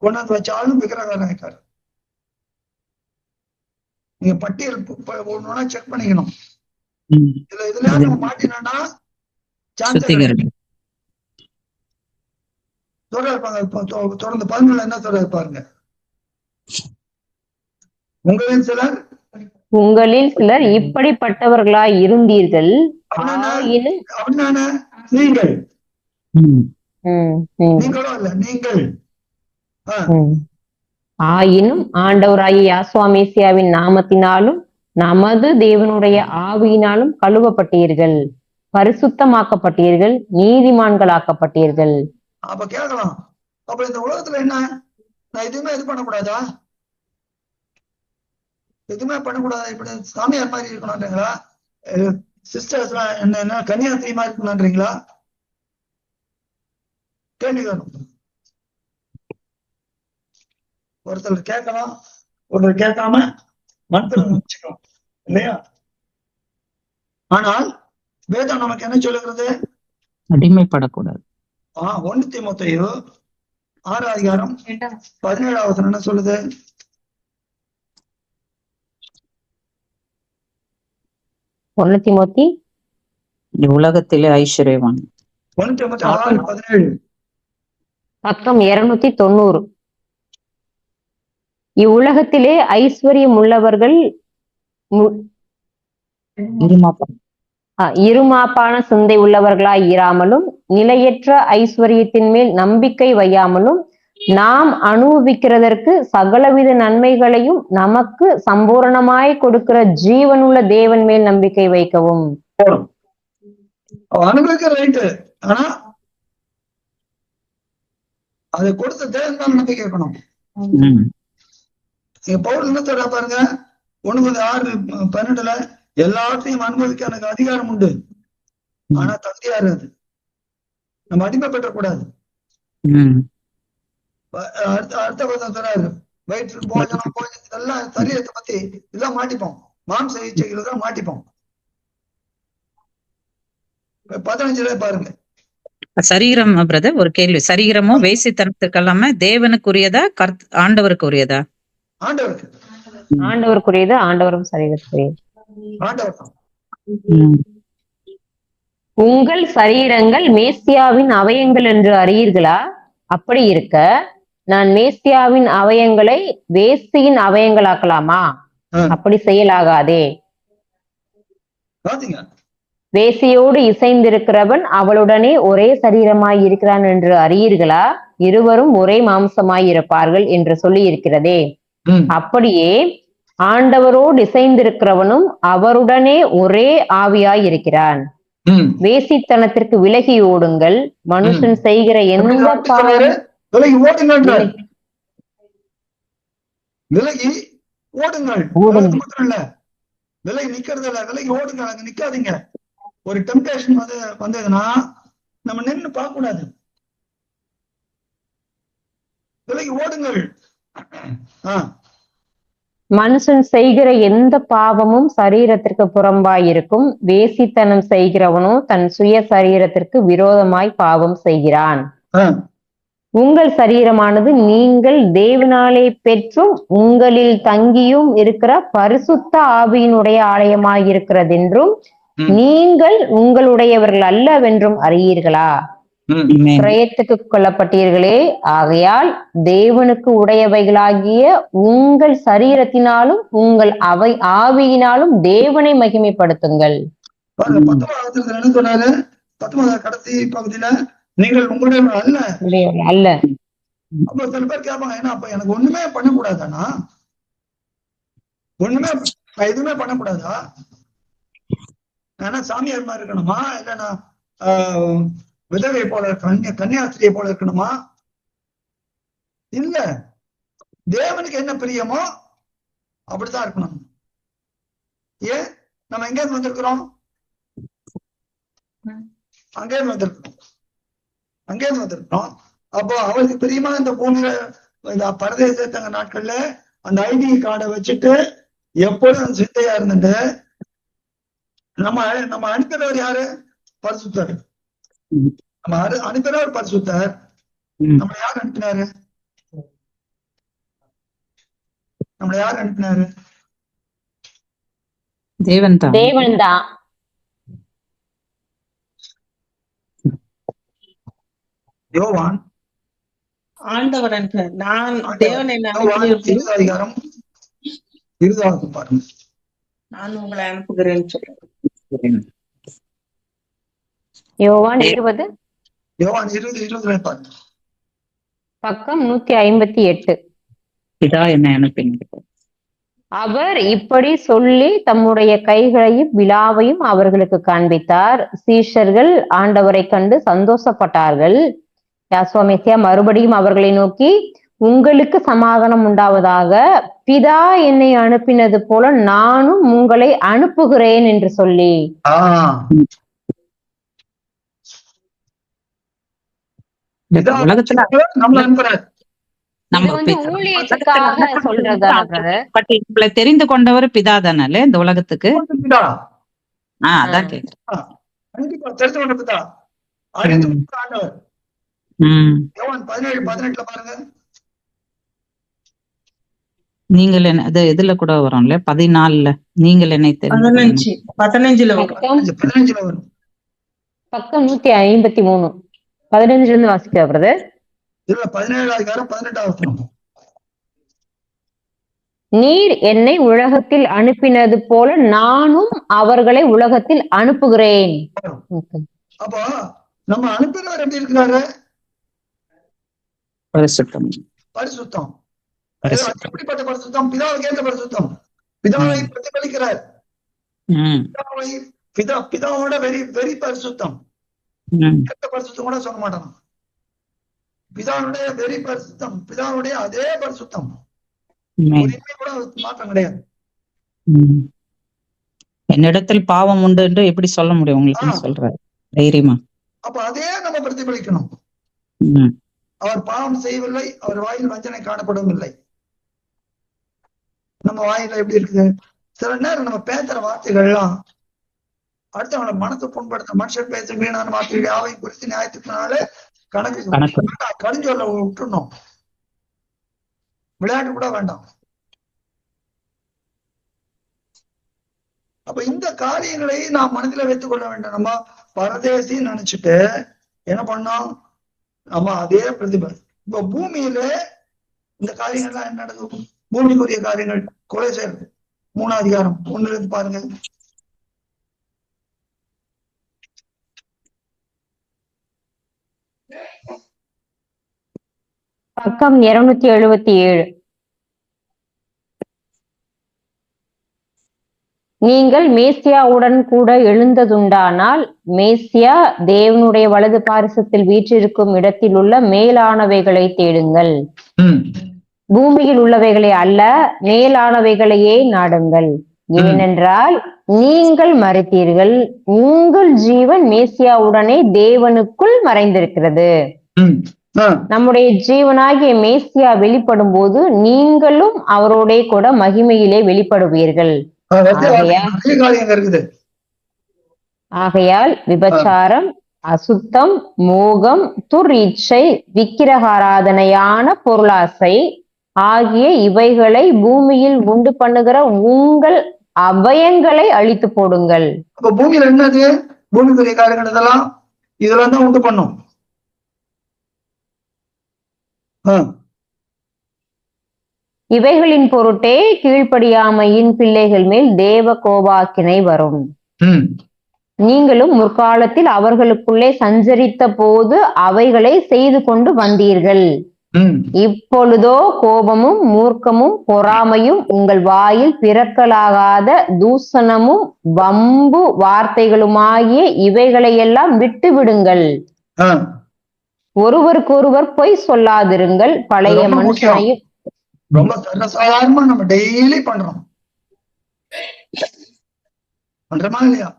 கொண்டாந்து வச்சாலும் விக்கிரகாராதனைக்காரர். நீங்க பட்டியல் ஒண்ணு செக் பண்ணிக்கணும். இதுல நம்ம மாட்டினோம்னா தொடர்ந்து 11 என்ன சொல்றாரு பாருங்க. உங்களில் சிலர் இப்படிப்பட்டவர்களாய் இருந்தீர்கள். ஆயினும் ஆண்டவராகிய யாசுவா மேசியாவின் நாமத்தினாலும் நமது தேவனுடைய ஆவியினாலும் கழுவப்பட்டீர்கள், பரிசுத்தமாக்கப்பட்டீர்கள், நீதிமான்களாக்கப்பட்டீர்கள். அப்ப கேட்கலாம், அப்ப இந்த உலகத்துல என்ன, நான் எதுவுமே இது பண்ணக்கூடாதா? எதுவுமே பண்ணக்கூடாதா? இப்படி சாமியார் மாதிரி இருக்கணும்ன்றீங்களா? சிஸ்டர்ஸ் எல்லாம் என்ன கன்னியாஸ்திரி மாதிரி இருக்கணும்ன்றீங்களா? கேள்வி வேணும். ஒருத்தர் கேட்கலாம், ஒருத்தர் கேட்காம மனத்துல வச்சுக்கலாம் இல்லையா? ஆனால் வேதம் நமக்கு என்ன சொல்லுகிறது? அடிமைப்படக்கூடாது. 1 தீமோத்தேயு 6 அதிகாரம் 17வது வசனம் என்ன சொல்லுது? 1 தீமோத்தி உலகத்திலே ஐஸ்வர்யவான். 1 தீமோத்தேயு 6:17. பக்கம் 290. இவ்வுலகத்திலே ஐஸ்வர்யம் உள்ளவர்கள் இருமாப்பம். இருமாப்பான சிந்தை உள்ளவர்களாய் இராமலும் நிலையற்ற ஐஸ்வர்யத்தின் மேல் நம்பிக்கை வையாமலும் நாம் அனுபவிக்கிறதற்கு சகலவித நன்மைகளையும் நமக்கு சம்பூரணமாய் கொடுக்கிற ஜீவனுள்ள தேவன் மேல் நம்பிக்கை வைக்கவும். அனுபவிக்க ரைட்டு, ஆனா அதை கொடுத்த தேவன் மேல் நம்பிக்கை இருக்கணும். பவுல் என்ன சொல்ற பாருங்க, 1:6-12 எல்லாத்தையும் அனுபவிக்க எனக்கு அதிகாரம் உண்டு, ஆனா தகுதியா இருக்காது. நம்ம அடிமைப்பட்டக்கூடாது. அடுத்த பதம் சொல்றாரு, வயிற்று போஜனம் இதெல்லாம் சரீரத்தை பத்தி இதெல்லாம் மாட்டிப்போம், மாம்ச இச்சைகள் தான் மாட்டிப்போம். 15 பாருங்க. சரீரம் பிரதர், ஒரு கேள்வி. சரீரமும் வேசித்தனத்துக்கு இல்லாம தேவனுக்குரியதா ஆண்டவருக்குரியதா? ஆண்டவருக்கு. ஆண்டவருக்குரியது, ஆண்டவரும் சரீரத்துக்குரியது. ஆண்டவர் தான். உங்கள் சரீரங்கள் மேசியாவின் அவயங்கள் என்று அறியீர்களா? அப்படி இருக்க நான் மேசியாவின் அவயங்களை வேசியின் அவயங்களாக்கலாமா? அப்படி செய்யலாகாதே. வேசியோடு இசைந்திருக்கிறவன் அவளுடனே ஒரே சரீரமாய் இருக்கிறான் என்று அறியீர்களா? இருவரும் ஒரே மாம்சமாய் இருப்பார்கள் என்று சொல்லி இருக்கிறதே. அப்படியே ஆண்டவரோடு இசைந்திருக்கிறவனும் அவருடனே ஒரே ஆவியாய் இருக்கிறான். வேசித்தனத்திற்கு விலகி ஓடுங்கள். மனுஷன் செய்கிற எந்த விலகி ஓடுங்கள், விலகி ஓடுங்கள். விலகி நிக்கிறது இல்ல, விலகி ஓடுங்கள். அங்க நிக்காதீங்க. ஒரு டெம்டேஷன் வந்ததுன்னா நம்ம நின்று பார்க்க கூடாது, விலகி ஓடுங்கள். மனுஷன் செய்கிற எந்த பாவமும் சரீரத்திற்கு புறம்பாயிருக்கும். வேசித்தனம் செய்கிறவனோ தன் சுய சரீரத்திற்கு விரோதமாய் பாவம் செய்கிறான். உங்கள் சரீரமானது நீங்கள் தேவனாலே பெற்றும் உங்களில் தங்கியும் இருக்கிற பரிசுத்த ஆவியினுடைய ஆலயமாயிருக்கிறதென்றும் நீங்கள் உங்களுடையவர்கள் அல்லவென்றும் அறியீர்களா? பிரயத்துக்கு கொல்லப்பட்டீர்களே, ஆகையால் தேவனுக்கு உடையவைகளாகிய உங்கள் சரீரத்தினாலும் உங்கள் ஆவியினாலும் தேவனை மகிமைப்படுத்துங்கள். 19 கடைசி பகுதியில நீங்கள் உங்களுடைய அல்ல. அப்ப சில பேர் கேட்பாங்க, ஏன்னா அப்ப எனக்கு ஒண்ணுமே பண்ணக்கூடாதானா? எதுவுமே பண்ணக்கூடாதா? ஏன்னா சாமியார் மாதிரி இருக்கணுமா? இல்லைன்னா விதவை போல கன்னியாஸ்திரியை போல இருக்கணுமா? இல்ல, தேவனுக்கு என்ன பிரியமோ அப்படித்தான் இருக்கணும். ஏன் நம்ம எங்கேயிருந்து வந்திருக்கிறோம்? அங்கேயிருந்து வந்திருக்கிறோம். அப்போ அவருக்கு பிரியமா இந்த பூமியில இந்த பரதேசத்தங்க நாட்கள்ல அந்த ஐடி கார்டை வச்சுட்டு எப்பொழுதும் சிந்தையா இருந்துட்டு நம்ம அனுப்பினவர் யாரு? பரிசுத்தர். நம்ம அனுப்பினவர் பரிசுத்தர். நம்ம யார் அனுப்பினாரு? நம்மள யார் அனுப்பினாரு? தேவன் தான். யோவான் ஆண்டவர் நான் தேவனை அதிகாரம் 20 பாருங்க. நான் உங்களை அனுப்புகிறேன்னு சொல்றேன். யோவான் 20 பாருங்க. பக்கம் 158. பிதா என்னை அனுப்பினார். அவர் இப்படி சொல்லி தம்முடைய கைகளையும் விலாவையும் அவர்களுக்கு காண்பித்தார். சீஷர்கள் ஆண்டவரை கண்டு சந்தோஷப்பட்டார்கள். யாசுவா மறுபடியும் அவர்களை நோக்கி, உங்களுக்கு சமாதானம் உண்டாவதாக. பிதா என்னை அனுப்பினது போல நானும் உங்களை அனுப்புகிறேன் என்று சொல்லி. உலகத்துல நம்மள அனுப்புறாரு. இது வந்து ஊழியத்துக்காக சொல்றதான பிரதர்? பட் நம்மளை தெரிந்து கொண்டவர் பிதா தானே இந்த உலகத்துக்கு. பிதா. அதான் கேக்குறேன். கண்டிப்பா தெரிந்து கொண்ட பிதா. அழித்து போட்ட ஆண்டவர். யோவான் 17:18 பாருங்க. நீங்கள் என்ன அது இதுல கூட வரும்ல 14 நீங்கள் என்னை தெரிந்து 15 வரும். 15 வரும். பக்கம் 153 15 இருந்து வாசிக்க பிரதர். இதுல 17 அதிகாரம் 18 நீர் என்னை உலகத்தில் அனுப்பினது போல நானும் அவர்களை உலகத்தில் அனுப்புகிறேன். அப்போ நம்ம அனுப்பினவர் எப்படி இருக்கிறாரு? பரிசுத்தம். பரிசுத்தம். எப்படிப்பட்ட பரிசுத்தம்? பிதாவுக்கு ஏற்ற பரிசுத்தம். பிதாவை பிரதிபலிக்கிறார். பிதாவோட வெரி வெரி பரிசுத்தம். கெட்ட பரிசுத்தம் கூட சொல்ல மாட்டான். பிதாவுடைய வெரி பரிசுத்தம், பிதாவுடைய அதே பரிசுத்தம். கூட மாற்றம் கிடையாது. என்னிடத்தில் பாவம் உண்டு என்று எப்படி சொல்ல முடியும் உங்களுக்கு? சொல்றாரு தைரியமா. அப்ப அதே நம்ம பிரதிபலிக்கணும். அவர் பாவம் செய்யவில்லை, அவர் வாயில் வஞ்சனை காணப்படவில்லை. நம்ம வாயில எப்படி இருக்குது? சில நேரம் நம்ம பேசுற வார்த்தைகள்லாம் அடுத்தவங்களை மனசு புண்படுத்த, மனுஷன் பேச வீணான வார்த்தைகள் யாவை குறித்து நியாயத்துக்குனால கணக்கு கடிஞ்சொல்ல விட்டுணும். விளையாட்டு கூட வேண்டாம். அப்ப இந்த காரியங்களை நாம் மனதில வைத்துக் கொள்ள வேண்டும். நம்ம பரதேசி நினைச்சிட்டு என்ன பண்ணோம்? நம்ம அதே பிரதிபலன். இப்ப பூமியில இந்த காரியங்கள்லாம் என்ன நடக்கும்? பூமிக்குரிய காரியங்கள், கொலை செய்யறது 3ஆம் அதிகாரம் 1 பாருங்க. பக்கம் 277. நீங்கள் மேசியாவுடன் கூட எழுந்ததுண்டானால் மேசியா தேவனுடைய வலது பாரிசத்தில் வீற்றிருக்கும் இடத்தில் உள்ள மேலானவைகளை தேடுங்கள். பூமியில் உள்ளவைகளை அல்ல, மேலானவைகளையே நாடுங்கள். ஏனென்றால் நீங்கள் மறித்தீர்கள், உங்கள் ஜீவன் மேசியாவுடனே தேவனுக்குள் மறைந்திருக்கிறது. நம்முடைய ஜீவனாகிய மேசியா வெளிப்படும் போது நீங்களும் அவரோட கூட மகிமையிலே வெளிப்படுவீர்கள். ஆகையால் விபச்சாரம், அசுத்தம், மோகம், துர்இச்சை, விக்கிரகாராதனையான பொருளாசை ஆகிய இவைகளை பூமியில் உண்டு பண்ணுகிற உங்கள் அபயங்களை அழித்து போடுங்கள். அப்ப பூமியில என்னது? பூமிக்குரிய காரியங்கள் இதெல்லாம் தான் உண்டு பண்ணும். இவைகளின் பொருட்டே கீழ்ப்படியாமையின் பிள்ளைகள் மேல் தேவ கோபாக்கினை வரும். நீங்களும் முற்காலத்தில் அவர்களுக்குள்ளே சஞ்சரித்த போது அவைகளை செய்து கொண்டு வந்தீர்கள். இப்பொழுதோ கோபமும் மூர்க்கமும் பொறாமையும் உங்கள் வாயில் பிறக்கலாகாத தூஷணமும் வம்பு வார்த்தைகளுமாகிய இவைகளையெல்லாம் விட்டு விடுங்கள். ஒருவருக்கொருவர் பொய் சொல்லாதிருங்கள். பழைய மனுஷனையும் ரொம்ப சர்வசாதாரணமா நம்ம டெய்லி பண்றோம். பண்றோமா இல்லையா?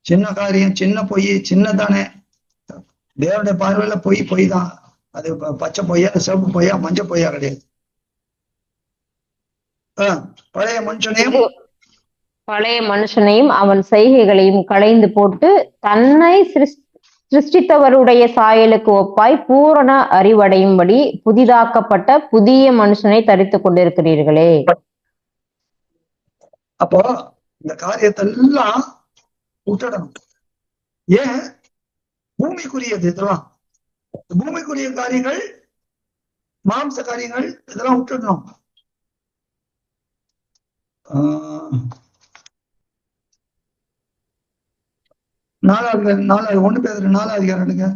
சின்ன காரியம், சின்ன பொய், சின்னதானே. தேவனுடைய பார்வையில பொய் தான். அது பச்சை பொய்யா, சிவப்பு பொய்யா, மஞ்சள் பொய்யா கிடையாது. பழைய மனுஷனையும் அவன் செய்கைகளையும் களைந்து போட்டு தன்னை சிருஷ்டித்தவருடைய சாயலுக்கு ஒப்பாய் பூரண அறிவடையும்படி புதிதாக்கப்பட்ட புதிய மனுஷனை தரித்துக் கொண்டிருக்கிறீர்களே. அப்போ இந்த காரியத்தெல்லாம் விட்டுடணும். ஏன்? பூமிக்குரியது இதெல்லாம். பூமிக்குரிய காரியங்கள், மாம்ச காரியங்கள் இதெல்லாம் விட்டுடணும். 1 பேதுரு 4 அதிகாரம் எடுங்க.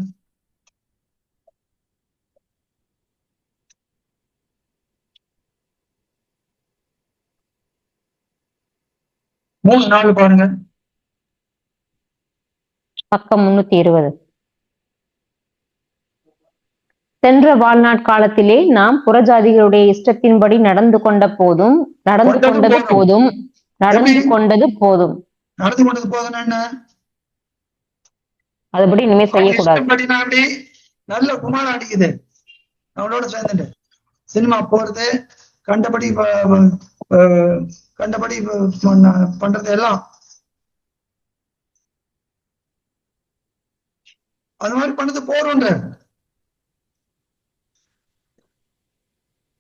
3:4 பாருங்க. பக்கம் 320. சென்ற வாழ்நாட்காலத்திலே நாம் புறஜாதிகளுடைய இஷ்டத்தின்படி நடந்து கொண்டது போதும் நடந்து கொண்டது போதும் அதுபடி இனிமே செய்யக்கூடாது. நல்ல குமாரம் அடிக்குது அவளோட சேர்ந்துட்டு சினிமா போறது கண்டபடி கண்டபடி பண்றது எல்லாம் அது மாதிரி பண்ணது போறோன்ற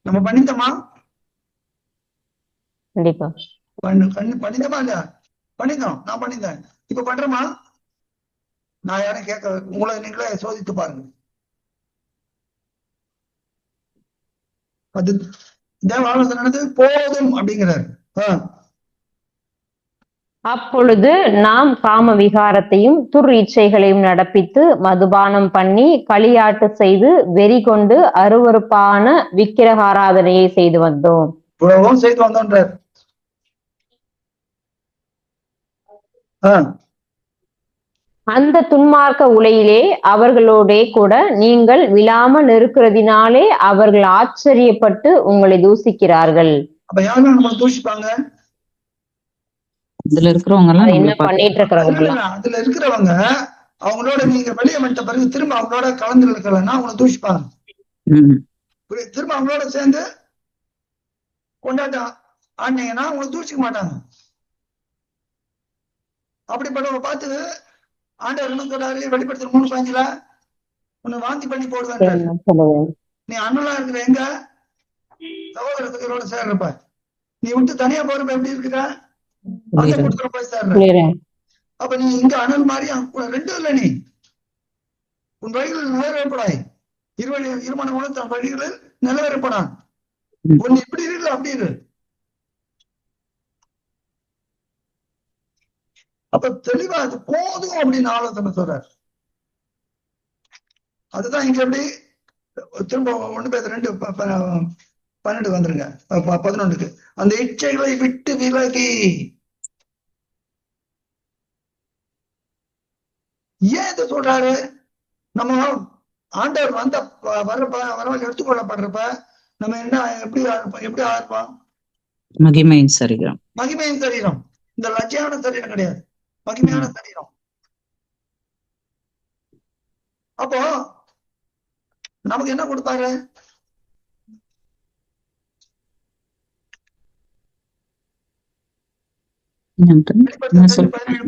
நம்ம பண்ணிட்டோமா கண்டிப்பா பண்ணிட்டோமா இல்லையா? பண்ணிட்டோம். நான் பண்ணிட்டேன். இப்ப பண்றோமா? நான் யாரும் கேட்க, உங்களை நீங்களே சோதித்து பாருங்க. அது தேவாலோசனை போதும் அப்படிங்கிறார். அப்பொழுது நாம் காம விகாரத்தையும் துர் இச்சைகளையும் நடப்பித்து மதுபானம் பண்ணி களியாட்டு செய்து வெறி கொண்டு அருவருப்பான விக்கிரகாராதனையை செய்து வந்தோம். இவ்வளவும் செய்து வந்தோன்றார். அந்த துன்மார்க்க உலையிலே அவர்களோட கூட நீங்கள் விழாமல் இருக்கிறதினாலே அவர்கள் ஆச்சரியப்பட்டு உங்களை தூசிக்கிறார்கள். அப்ப யாரும் நம்ம தூஷிப்பாங்க? அதுல இருக்கிறவங்க என்ன பண்ணிட்டு இருக்கிறவங்க? அதுல இருக்கிறவங்க அவங்களோட நீங்க வெளியே வந்துட்ட பிறகு திரும்ப அவங்களோட கலந்து இருக்கலன்னா அவங்களை தூஷிப்பாங்க. திரும்ப அவங்களோட சேர்ந்து கொண்டாட்டம் ஆனீங்கன்னா அவங்களை தூஷிக்க மாட்டாங்க. அப்படிப்பட்டவங்க பார்த்து ஆண்டவர் என்ன சொல்றாரு? வெளிப்படுத்துற 3:5 உன்னை வாந்தி பண்ணி போடுவேன். நீ அண்ணலா இருக்கிற எங்க சகோதரர்களோட சேர்றப்ப நீ விட்டு தனியா போறப்ப எப்படி இருக்கிற? அந்த கூட்டத்துல போய் சேர்ற. அப்ப நீ இங்க அனல் மாதிரி ரெண்டும் இல்ல. நீ உன் வழிகளில் நிலவேற்படாய். இருமன உணர்த்த வழிகளில் நிலவேற்படான். ஒன்னு இப்படி இருக்கு அப்படி இரு. அப்ப தெளிவா அது போதும் அப்படின்னு ஆலோசனை சொல்றார். அதுதான் இங்க எப்படி திரும்ப 1:2 வந்துருங்க 11. அந்த இச்சைகளை விட்டு விலகி. ஏன் இதை சொல்றாரு? நம்ம ஆண்டவர் வந்த வரவழி எடுத்துக்கொள்ளப்படுறப்ப நம்ம என்ன எப்படி ஆயிருப்போம்? மகிமையின் சரீரம். மகிமையின் சரீரம். இந்த லட்சியான சரீரம் கிடையாது, மகிமையான சரீரம். அப்போ நமக்கு என்ன கொடுப்பாரு?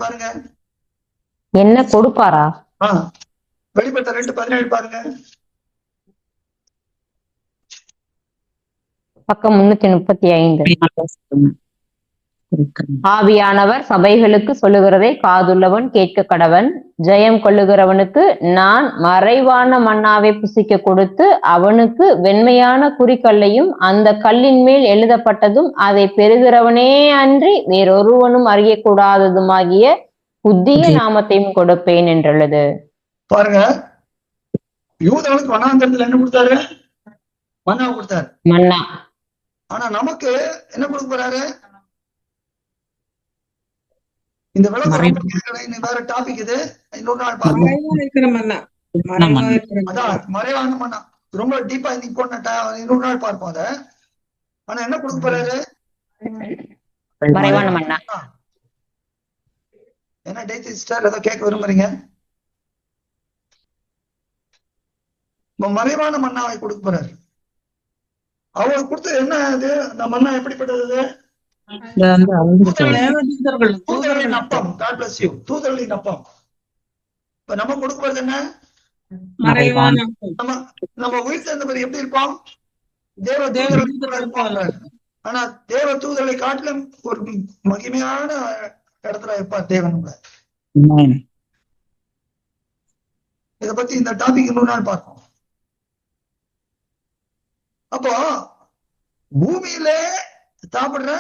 பாருங்க என்ன கொடுப்பாரா? வெளிப்படுத்த 2:17 பாருங்க. பக்கம் 335. ஆவியானவர் சபைகளுக்கு சொல்லுகிறதை காதுள்ளவன் கேட்க கடவன். ஜெயம் கொள்ளுகிறவனுக்கு நான் மறைவான மன்னாவை புசிக்க கொடுத்து அவனுக்கு வெண்மையான குறிக்கல்லையும் அந்த கல்லின் மேல் எழுதப்பட்டதும் அதை பெறுகிறவனே அன்றி வேறொருவனும் அறியக்கூடாததுமாகிய புதிய நாமத்தையும் கொடுப்பேன் என்றுள்ளது. பாருங்க, யூதர்களுக்கு வனாந்தரத்துல என்ன கொடுத்தாரு? மன்னா கொடுத்தாரு, மன்னா. ஆனா நமக்கு என்ன கொடுக்க போறாரு? இந்த விளக்கம் வேற டாபிக். இது இன்னொரு நாள் பாருங்க. மறைவான மன்னா ரொம்ப டீப்பா இன்னைக்கு போன இன்னொரு நாள் பார்ப்போம் அத. ஆனா என்ன கொடுக்க போறாரு? மறைவான மன்னா. என்ன டேட் சிஸ்டர் ஏதோ கேட்க விரும்புறீங்க? மறைவான மன்னாவை கொடுக்க போறாரு. அவங்களுக்கு கொடுத்து என்ன அது? அந்த மன்னா எப்படிப்பட்டது? தூதர்களின் அப்பம். God bless you. தூதர்களின் அப்பம். இப்ப நம்ம கொடுக்க போறது என்ன? நம்ம உயிர் சேர்ந்தவர் எப்படி இருப்போம்? தேவ தூதர்கள். ஆனா தேவ தூதர்களை காட்டிலும் ஒரு மகிமையான இடத்துல இருப்பார் தேவன். இத பத்தி இந்த டாபிக் இன்னொரு நாள் பார்ப்போம். அப்போ பூமியில சாப்பிடுற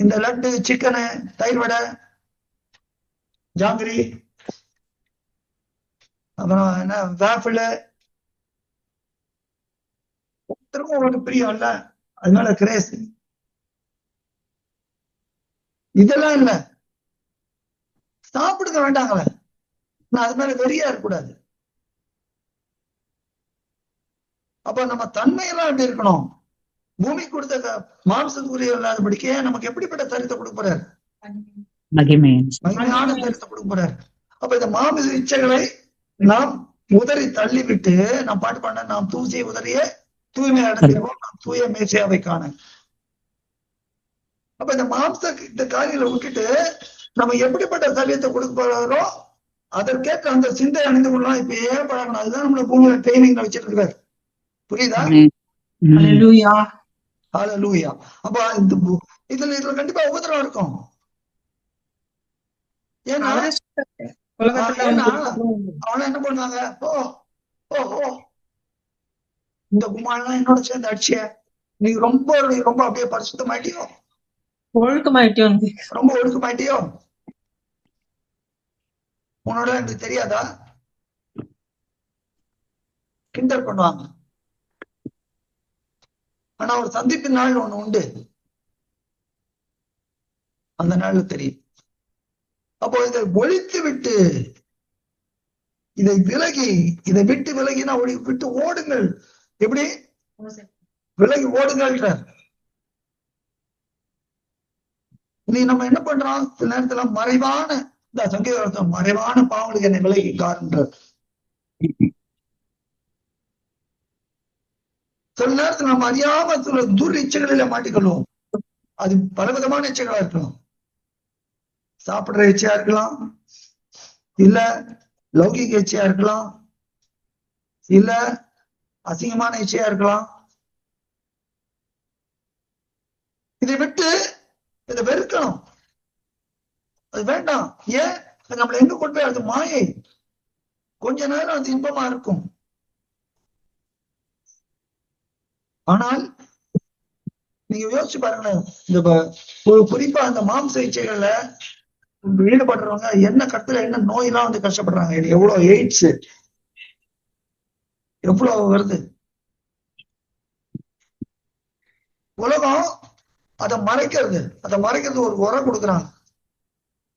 இந்த லட்டு, சிக்கனு, தயிர் வடை, ஜாங்கிரி, அப்புறம் என்ன வேஃபிள், திரும்ப உங்களுக்கு பிரியம் இல்ல, அதனால கிரேஸ். இதெல்லாம் இல்ல, சாப்பிடுக்க வேண்டாங்களே. நான் அது மேல வெறியா இருக்கக்கூடாது. அப்ப நம்ம தன்மையெல்லாம் எப்படி இருக்கணும்? பூமி கொடுத்த மாம்சத்துக்குரிய இல்லாதபடிக்கே நமக்கு எப்படிப்பட்ட சரித்தை கொடுக்க போறாரு? மகிமையான சரித்தை கொடுக்க போறாரு. அப்ப இந்த மாமிச இச்சைகளை நாம் உதறி தள்ளி விட்டு நான் பாட்டு பண்ண, நாம் தூசி உதறியே தூய்மை அடைஞ்சிருவோம், நாம் தூய மேசியாவை காண. அப்ப இந்த மாம்ச இந்த காரியங்களை விட்டுட்டு நம்ம எப்படிப்பட்ட சரியத்தை கொடுக்க போறோம் அதற்கேற்ற அந்த சிந்தை அணிந்து கொள்ளலாம். இப்ப ஏன் பழகணும், அதுதான் நம்மள பூமியில ட்ரைனிங்ல வச்சிட்டு இருக்காரு. புரியுதா? ஹalleluya. ஹalleluya. அப்ப இதுல கண்டிப்பா உபத்திரம் இருக்கும். ஏன்னா அவனை என்ன பண்ணாங்க, ஓ ஓ ஓ இந்த குமாரெல்லாம் என்னோட சேர்ந்து அடிச்சிய, நீ ரொம்ப அப்படியே பரிசுத்தமாயிட்டியோ, ஒழுக்கமாயிட்டியோ, ரொம்ப ஒழுக்கமாயிட்டியோ, உன்னோட எனக்கு தெரியாதா, கிண்டல் பண்ணுவாங்க. ஆனா ஒரு சந்திப்பின் நாள் ஒண்ணு உண்டு, அந்த நாள்ல தெரியும். அப்போ இதை ஒழித்து விட்டு, இதை விலகி, இதை விட்டு விலகினா விட்டு ஓடுங்கள். எப்படி விலகி ஓடுங்கள். நீ நம்ம என்ன பண்றோம், சில நேரத்துல மறைவான இந்த சங்கீத மறைவான பாவங்களுக்கு என்னை விலகி காருன்ற. சில நேரத்துல நம்ம அறியாம சில துர் இச்சைகளில மாட்டிக்கொள்வோம். அது பலவிதமான இச்சைகளா இருக்கலாம். சாப்பிடுற இச்சையா இருக்கலாம், இல்ல லௌகிக இச்சையா இருக்கலாம், இல்ல அசிங்கமான இச்சையா இருக்கலாம். இதை விட்டு இதை வெறுக்கணும், அது வேண்டாம். ஏன் நம்மளை எங்க கொண்டு போய், அது மாயை. கொஞ்ச நேரம் அது இன்பமா இருக்கும், ஆனால் நீங்க யோசிச்சு பாருங்களேன். இந்த குறிப்பா அந்த மாம்ச இச்சைகள்ல ஈடுபடுறவங்க என்ன கருத்துல என்ன நோயெல்லாம் வந்து கஷ்டப்படுறாங்க. எவ்வளவு எய்ட்ஸ் எவ்வளவு வருது. உலகம் அதை மறைக்கிறது ஒரு உரம் கொடுக்குறாங்க.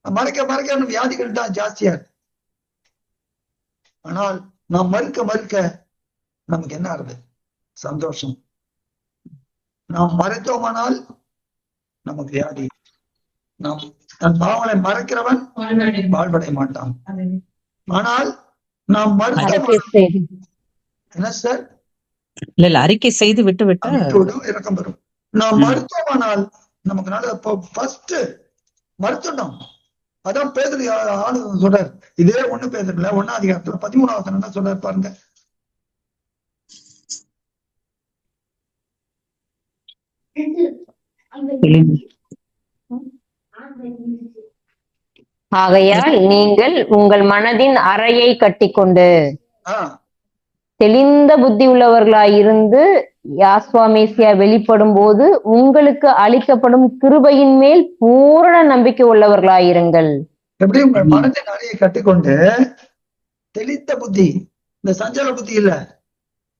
மறைக்க வியாதிகள் தான் ஜாஸ்தியா இருக்கு. ஆனால் நாம் மறுக்க நமக்கு என்ன ஆகுது, சந்தோஷம். நாம் மறைத்தோமானால் நமக்கு வியாதி. நாம் தன் பாவங்களை மறைக்கிறவன் வாழ்வடைய மாட்டான். ஆனால் நாம் மறுத்தோம், என்ன சார், இல்ல அறிக்கை செய்து விட்டு இறக்கம் பெறும். நாம் மருத்துவமானால் நமக்கு நல்ல ஃபர்ஸ்ட் மருத்துவம். அதான் பேதுரு ஆளு சொல்றாரு. இதே 1 பேதுருல 1ஆம் அதிகாரத்துல 13ஆம் வசனம் என்ன சொல்றாரு பாருங்க. ஆகையால் நீங்கள் உங்கள் மனதின் அறையை கட்டிக்கொண்டு தெளிந்த புத்தி உள்ளவர்களாயிருந்து யாஸ்வாமேசியா வெளிப்படும் போது உங்களுக்கு அளிக்கப்படும் கிருபையின் மேல் பூரண நம்பிக்கை உள்ளவர்களாயிருங்கள். எப்படி உங்கள் மனதின் அறையை கட்டிக்கொண்டு தெளிந்த புத்தி, இந்த சஞ்சல புத்தி இல்ல,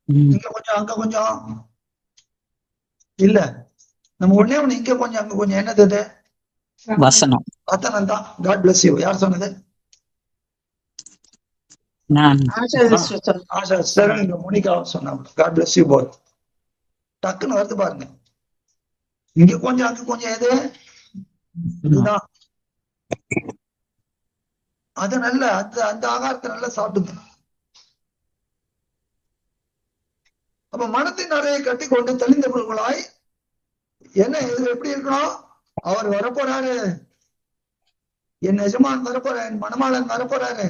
இங்க கொஞ்சம் அங்க கொஞ்சம் இல்ல, நம்ம ஒண்ணே ஒண்ணு இங்க கொஞ்சம் அங்க கொஞ்சம். என்னது வசனம் தான். God bless you. யார் சொன்னது? மோனிகா சொன்னாங்க. God bless you both. டக்குன்னு வருது பாருங்க, இங்க கொஞ்சம் அங்க கொஞ்சம். எது இதுதான். அது நல்ல அந்த ஆகாரத்தை நல்லா சாப்பிடுங்க. அப்ப மனத்தின் அறையை கட்டி கொண்டு தெளிந்தவர்களாய் என்ன இது எப்படி இருக்கணும், அவர் வரப்போறாரு, என் எஜமான் வரப்போறாரு, என் மணமாளன் வரப்போறாரு.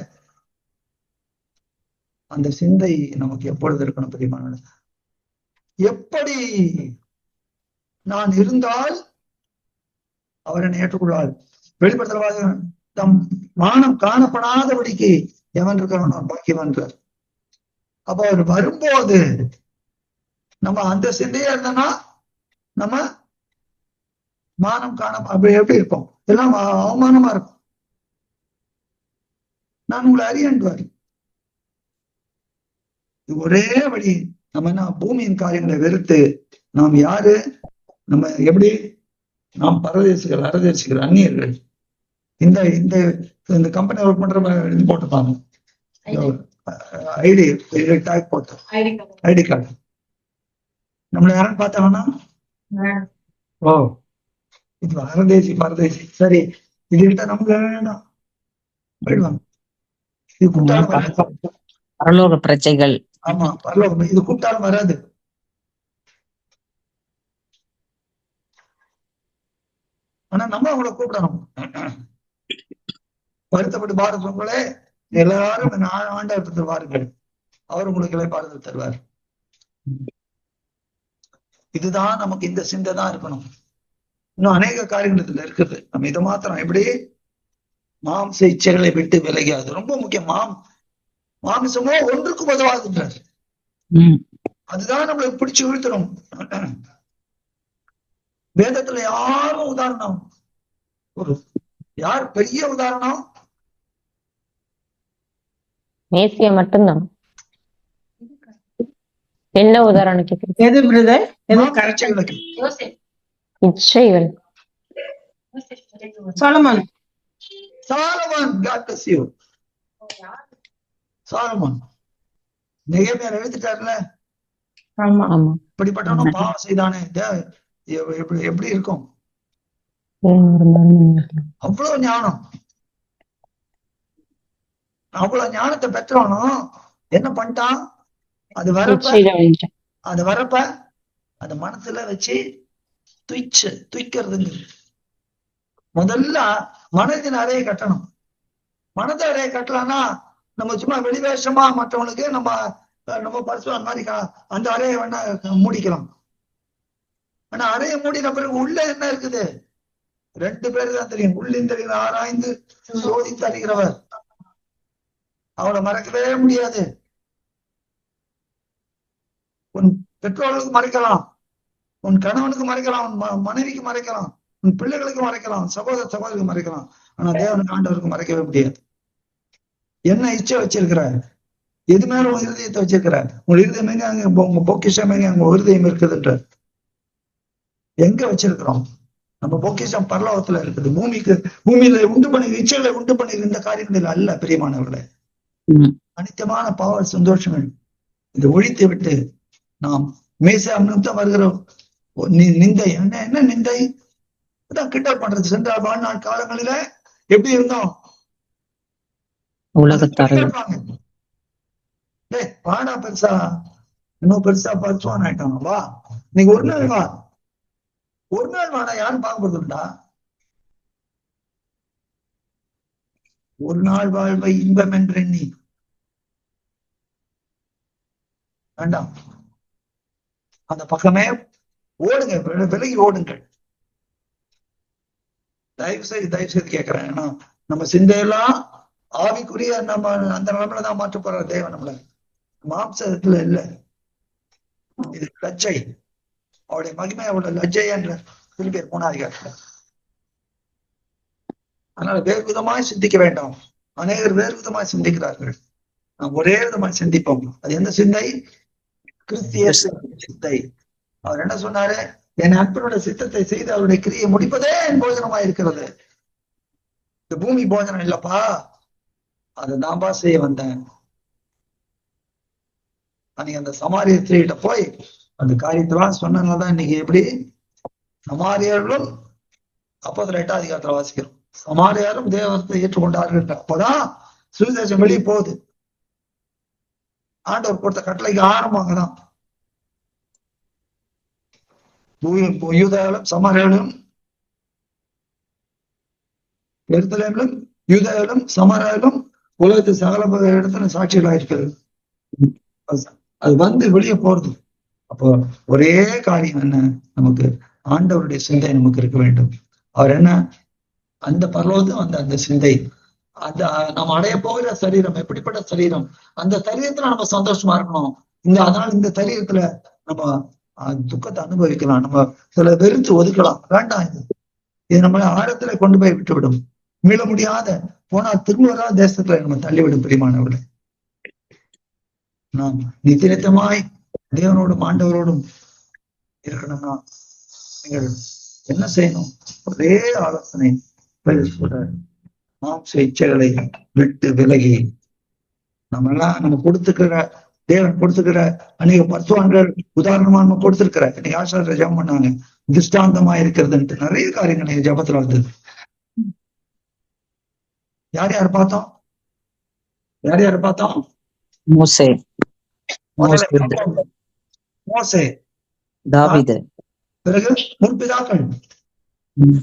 அந்த சிந்தை நமக்கு எப்பொழுது இருக்கணும் தெரியுமா? எப்படி நான் இருந்தால் அவர் என்னை ஏற்றுக்கொள்வார். வெளிப்படுத்தல் தம் வானம் காணப்படாதபடிக்கு எவன் இருக்கிறவன் பாக்கியவன். அப்ப அவர் வரும்போது நம்ம அந்த சிந்தையா இருந்தோம்னா நம்ம மானம் காண அப்படி எப்படி இருக்கும், எல்லாம் அவமானமா இருக்கும். நான் உங்களை அறியன்றார். ஒரே வழி. நம்ம என்ன பூமியின் காரியங்களை வெறுத்து நாம் யாரு, நம்ம எப்படி, நாம் பரதேசிகள், அரதேசிகள், அந்நியர்கள். இந்த இந்த இந்த கம்பெனி ஒர்க் பண்ற இது போட்டுப்பாங்க, ஐடி டேக் போட்டு ஐடி கார்டு. நம்மள யாரும் பார்த்தாங்கன்னா ஓ இது அரதேசி பரதேசி, சரி இது கிட்ட நமக்கு வேண்டாம் போயிடுவாங்க. இது குற்றாலம் பரலோக பிரஜைகள். ஆமா, பரலோகம். இது கூப்பிட்டாலும் வராது. ஆனா நம்ம அவங்கள கூப்பிடணும். வருத்தப்பட்டு பாரதங்களே எல்லாரும் ஆண்டவரத்தில் வாருங்கள், அவர் உங்களுக்கு இளைப்பாறுதல் தருவார். இதுதான் நமக்கு, இந்த சிந்தை தான் இருக்கணும். இன்னும் அநேக காரியங்கள் இருக்குது. நம்ம இதை மாத்திரம் எப்படி மாம்ச இச்சைகளை விட்டு விலகியாது, ரொம்ப முக்கியம். மாமிசமோ ஒன்றுக்கு உதவாதுன்றார். அதுதான் நம்மளுக்கு பிடிச்சு இழுத்துரும். வேதத்துல யாரும் உதாரணம், யார் பெரிய உதாரணம்? மேசியா மட்டும்தான். என்ன உதாரணம் கேக்குறீங்க? எது பிரதர்? எது இச்சைகளுக்கு. இச்சைகள். Solomon. Solomon, God bless you. Solomon நெகேமியா எழுதிட்டாருல. ஆமா ஆமா. இப்படிப்பட்டவனும் பாவம் செய்தானே, எப்படி இருக்கும்? அவ்வளவு ஞானம், அவ்வளவு ஞானத்தை பெற்றவனும் என்ன பண்ணிட்டான்? அது வரப்ப அது மனசுல வச்சு துய்க்கிறது. முதல்ல மனதின் அறையை கட்டணும். மனத அறையை கட்டலாம்னா நம்ம சும்மா வெளிவேஷமா மற்றவனுக்கு நம்ம பரிசுவான் மாதிரி அந்த அறையை வேணா மூடிக்கலாம். ஆனா அறையை மூடின பிறகு உள்ள என்ன இருக்குது? 2 பேருக்கு தான் தெரியும். உள்ளின் தெரிகிற ஆராய்ந்து சோதித்து அறிகிறவர். அவளை மறக்கவே முடியாது. உன் பெற்றோர்களுக்கு மறைக்கலாம், உன் கணவனுக்கு மறைக்கலாம், உன் மனைவிக்கு மறைக்கலாம், உன் பிள்ளைகளுக்கு மறைக்கலாம், சகோதரருக்கு மறைக்கலாம். ஆனா தேவனுக்கு, ஆண்டவருக்கு மறைக்கவே முடியாது. என்ன இச்சை வச்சிருக்கிற? எது மேல உன் இருதயத்தை வச்சிருக்கிற? உங்க இருதயம் எங்க? அங்க உங்க பொக்கிஷம் எங்க? உங்க இருதயம் இருக்குதுன்ற எங்க வச்சிருக்கிறோம்? நம்ம பொக்கிஷம் பரலோகத்துல இருக்குது. பூமியில உண்டு பண்ணி இச்சைகளை உண்டு பண்ணி இந்த காரியங்களில் அல்ல பிரியமானவர்களே. அனித்தியமான பாவ சந்தோஷங்கள் இதை ஒழித்து விட்டு நாம் மேசா நிமித்தம் வருகிற நிந்தை. என்ன நிந்தை? கிட்ட பண்றது. சென்ற வாழ்நாள் காலங்களில எப்படி இருந்தோம்? வாடா பெருசா, இன்னும் பெருசா பரிசுவான் ஆயிட்டாங்க. வா இன்னைக்கு ஒரு நாள் வா, ஒரு நாள் வாடா. யாரும் பார்க்க போறதுண்டா? ஒரு நாள் வாழ்வை இன்பம் என்று எண்ணி வேண்டாம். அந்த பக்கமே ஓடுங்க, விலகி ஓடுங்கள். தயவு செய்து கேட்கிறேன். ஏன்னா நம்ம சிந்தையெல்லாம் ஆவிக்குரிய நம்ம அந்த நிலைமையில தான் மாற்ற போற தேவன். நம்மள மாம்சத்துல இல்ல. இது லஜ்ஜை, அவருடைய மகிமை, அவருடைய லஜ்ஜை என்ற பிலிப்பியர் 3:8. அதனால வேறு விதமாய் சிந்திக்க வேண்டாம். அநேகர் வேறு விதமாய் சிந்திக்கிறார்கள். நாம் ஒரே விதமாய் சிந்திப்போம். அது எந்த சிந்தை? கிறிஸ்திய சிந்தை. அவர் என்ன சொன்னாரு? என் அன்பனுடைய சித்தத்தை செய்து அவருடைய கிரியை முடிப்பதே என் போஜனமா இருக்கிறது. இந்த பூமி போஜனம் இல்லப்பா, அதை தான்பா செய்ய வந்தேன். அன்னைக்கு அந்த சமாரிய ஸ்திரீகிட்ட போய் அந்த காரியத்தெல்லாம் சொன்னதுனாலதான் இன்னைக்கு எப்படி சமாரியர்களும், அப்போதுல 8ஆம் அதிகாரத்துல வாசிக்கிறோம், சமாரியாரும் தேவத்தை ஏற்றுக்கொண்டார்கள். அப்பதான் சுவிசேஷம் வெளியே போகுது. ஆண்டவர் கொடுத்த கட்டளைக்கு ஆரம்பமாகதான் யூதர்களும் சமாரியாலும் எருசலேமிலும் யூதர்களும் சமாரியாலும் உலகத்து சகல இடத்துல சாட்சிகளாக இருக்கிறது. அது வந்து வெளியே போறது. அப்போ ஒரே காரியம் என்ன? நமக்கு ஆண்டவருடைய சிந்தை நமக்கு இருக்க வேண்டும். அவர் என்ன? அந்த பரலோகம், அந்த சிந்தை, அந்த நம்ம அடைய போகிற சரீரம் எப்படிப்பட்ட சரீரம்? அந்த சரீரத்துல நம்ம சந்தோஷமா இருக்கணும். அதனால இந்த சரீரத்துல நம்ம துக்கத்தை அனுபவிக்கலாம். நம்ம சில வெறுத்து ஒதுக்கலாம். வேண்டாம், இது நம்மள ஆழத்துல கொண்டு போய் விட்டுவிடும். மீள முடியாத போனா திரும்ப வராத தேசத்துல நம்ம தள்ளிவிடும். பிரியமானவர்களே, நாம் நித்தியமாய் தேவனோடும் ஆண்டவரோடும் இருக்கணும்னா நீங்கள் என்ன செய்யணும்? ஒரே ஆலோசனை, மாம்ச இச்சைகளை விட்டு விலகி நம்ம கொடுத்துக்கிற தேவன் கொடுத்துக்கிற அநேக பரிசுத்தவான்கள் உதாரணமா நம்ம கொடுத்திருக்கிற இன்னைக்கு ஆசிரியர் ஜெபம் பண்ணாங்க, திருஷ்டாந்தமா இருக்கிறதுன்ட்டு நிறைய காரியங்கள் நீங்க ஜபத்துல வந்தது. யார் யார் பார்த்தோம்? மோசே முதல்ல மோசே யாக்கோபு, மோசே, தாவீது. பிறகு முற்பிதாக்கள் ம்.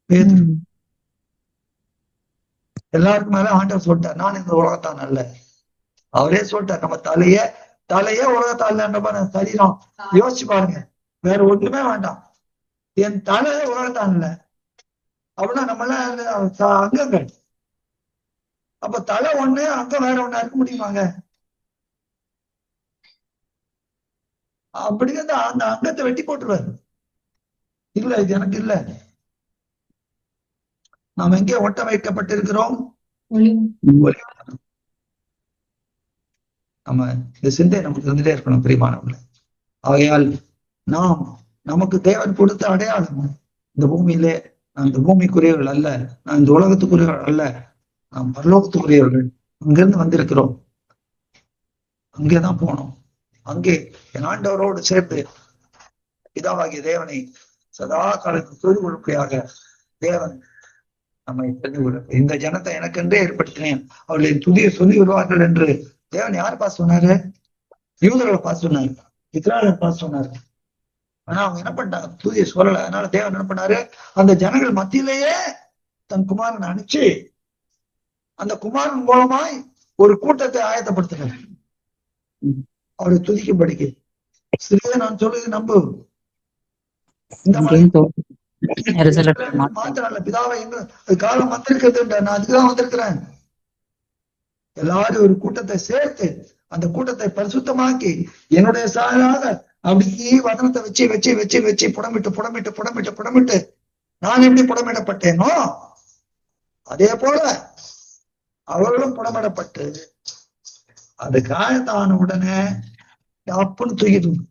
பேதுரு. எல்லாருக்கும் மேல ஆண்டவர் சொல்லிட்டார், நான் இந்த உலகத்தான் அல்ல. அவரே சொல்லிட்டார், நம்ம தலையே உலகத்தால் சரீரம். யோசிச்சு பாருங்க, வேற ஒண்ணுமே வேண்டாம். என் தலையே உலகத்தான் இல்ல அப்படின்னா நம்மள அங்கங்கள். அப்ப தலை ஒண்ணு, அங்கம் வேற ஒண்ணா இருக்க முடியுமாங்க? அப்படிங்கிறது அந்த அங்கத்தை வெட்டி போட்டுருவாரு. இல்ல, இது எனக்கு இல்ல. நாம் எங்கே ஒட்ட வைக்கப்பட்டிருக்கிறோம்? நம்ம இந்த சிந்தை நமக்கு இருந்துட்டே இருக்கணும் பிரியமானவர்களே. ஆகையால் நமக்கு தேவன் கொடுத்த அடையாளம், இந்த பூமியிலே நான் இந்த பூமிக்குரியவர்கள் அல்ல, நான் இந்த உலகத்துக்குரியவர்கள் அல்ல, நாம் பரலோகத்துக்குரியவர்கள். அங்கிருந்து வந்திருக்கிறோம், அங்கேதான் போனோம். அங்கே என் ஆண்டவரோடு சேர்ந்து பிதாவாகிய தேவனை சதா காலத்தில் தொழில்முழுக்கையாக தேவன் நம்மை தெரிந்து, இந்த ஜனத்தை எனக்கென்றே ஏற்படுத்தினேன், அவர்களை துதிய சொல்லி வருவார்கள் என்று தேவன் யார் பார்த்து சொன்னாரு? யூதர்களை பார்த்து சொன்னாரு, இஸ்ராயலை பார்த்து சொன்னாரு. ஆனா அவங்க என்ன பண்ணிட்டாங்க? துதிய சொல்லல. அதனால தேவன் என்ன பண்ணாரு? அந்த ஜனங்கள் மத்தியிலேயே தன் குமாரன் அனுப்பிச்சு அந்த குமாரன் மூலமாய் ஒரு கூட்டத்தை ஆயத்தப்படுத்தினார், அவரை துதிக்கும்படிக்கு. சிறிய நான் சொல்லுது நம்பு. இந்த மாதிரி மாத்திரம் பிதாவை அது காலம் வந்திருக்கிறது, நான் அதுக்குதான் வந்திருக்கிறேன். எல்லாரும் ஒரு கூட்டத்தை சேர்த்து அந்த கூட்டத்தை பரிசுத்தமாக்கி என்னுடைய சாயலாக அப்படியே வதனத்தை வச்சு வச்சு வச்சு வச்சு புடமிட்டு புடமிட்டு புடமிட்டு புடமிட்டு நான் எப்படி புடமிடப்பட்டேனோ அதே போல அவர்களும் புடமிடப்பட்டு அது காயத்தான உடனே அப்புன்னு தூக்கிடும்.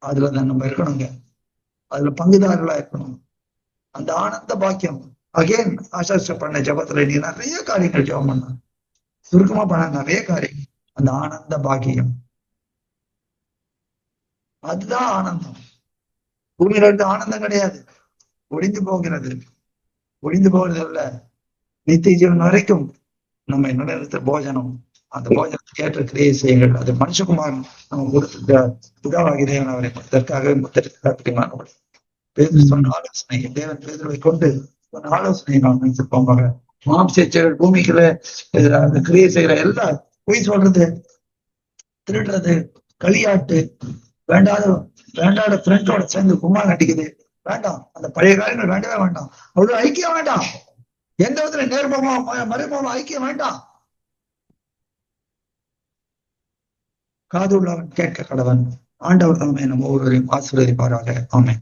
அதுலதான் நம்ம இருக்கணுங்க, அதுல பங்குதாரர்களா இருக்கணும். அந்த ஆனந்த பாக்கியம் அகேன் ஆசாச பண்ண ஜபத்துல நீ நிறைய காரியங்கள் ஜபம் பண்ண, சுருக்கமா பண்ண நிறைய காரியம். அந்த ஆனந்த பாக்கியம், அதுதான் ஆனந்தம். பூமியில இருந்து ஆனந்தம் கிடையாது, ஒழிந்து போகிறது. ஒழிந்து போகிறது அல்ல, நித்திய ஜீவன் வரைக்கும் நம்ம நிலைநிறுத்த போஜனம், அந்த போஜனத்துக்கு ஏற்ற கிரியை செய்யுங்கள். அது மனுஷகுமார் நம்ம கொடுத்த பிதாவாகிய தேவன் அவரை இதற்காகவே முத்திருக்கிறார். பேதுரு சொன்ன ஆலோசனை, தேவன் பேதுருவை கொண்டு சொன்ன ஆலோசனை நாம் நினைச்சிருப்போம். மாம்சேச்சர்கள் பூமிக்குள்ள கிரியை செய்யற எல்லாம் பொய் சொல்றது, திருடுறது, களியாட்டு, வேண்டாத ஃப்ரெண்டோட சேர்ந்து கும்மா கட்டிக்குது, வேண்டாம். அந்த பழைய காரியங்கள் வேண்டவே வேண்டாம். அவ்வளவு ஐக்கியம் வேண்டாம், எந்த விதத்துல நேர்மமா மறைமுகமா ஐக்கியம் வேண்டாம். காது உள்ளவன் கேட்க கடவன். ஆண்டவர் தாமே நம்ம ஒவ்வொருவரையும் ஆசீர்வதிப்பாராக. ஆமென்.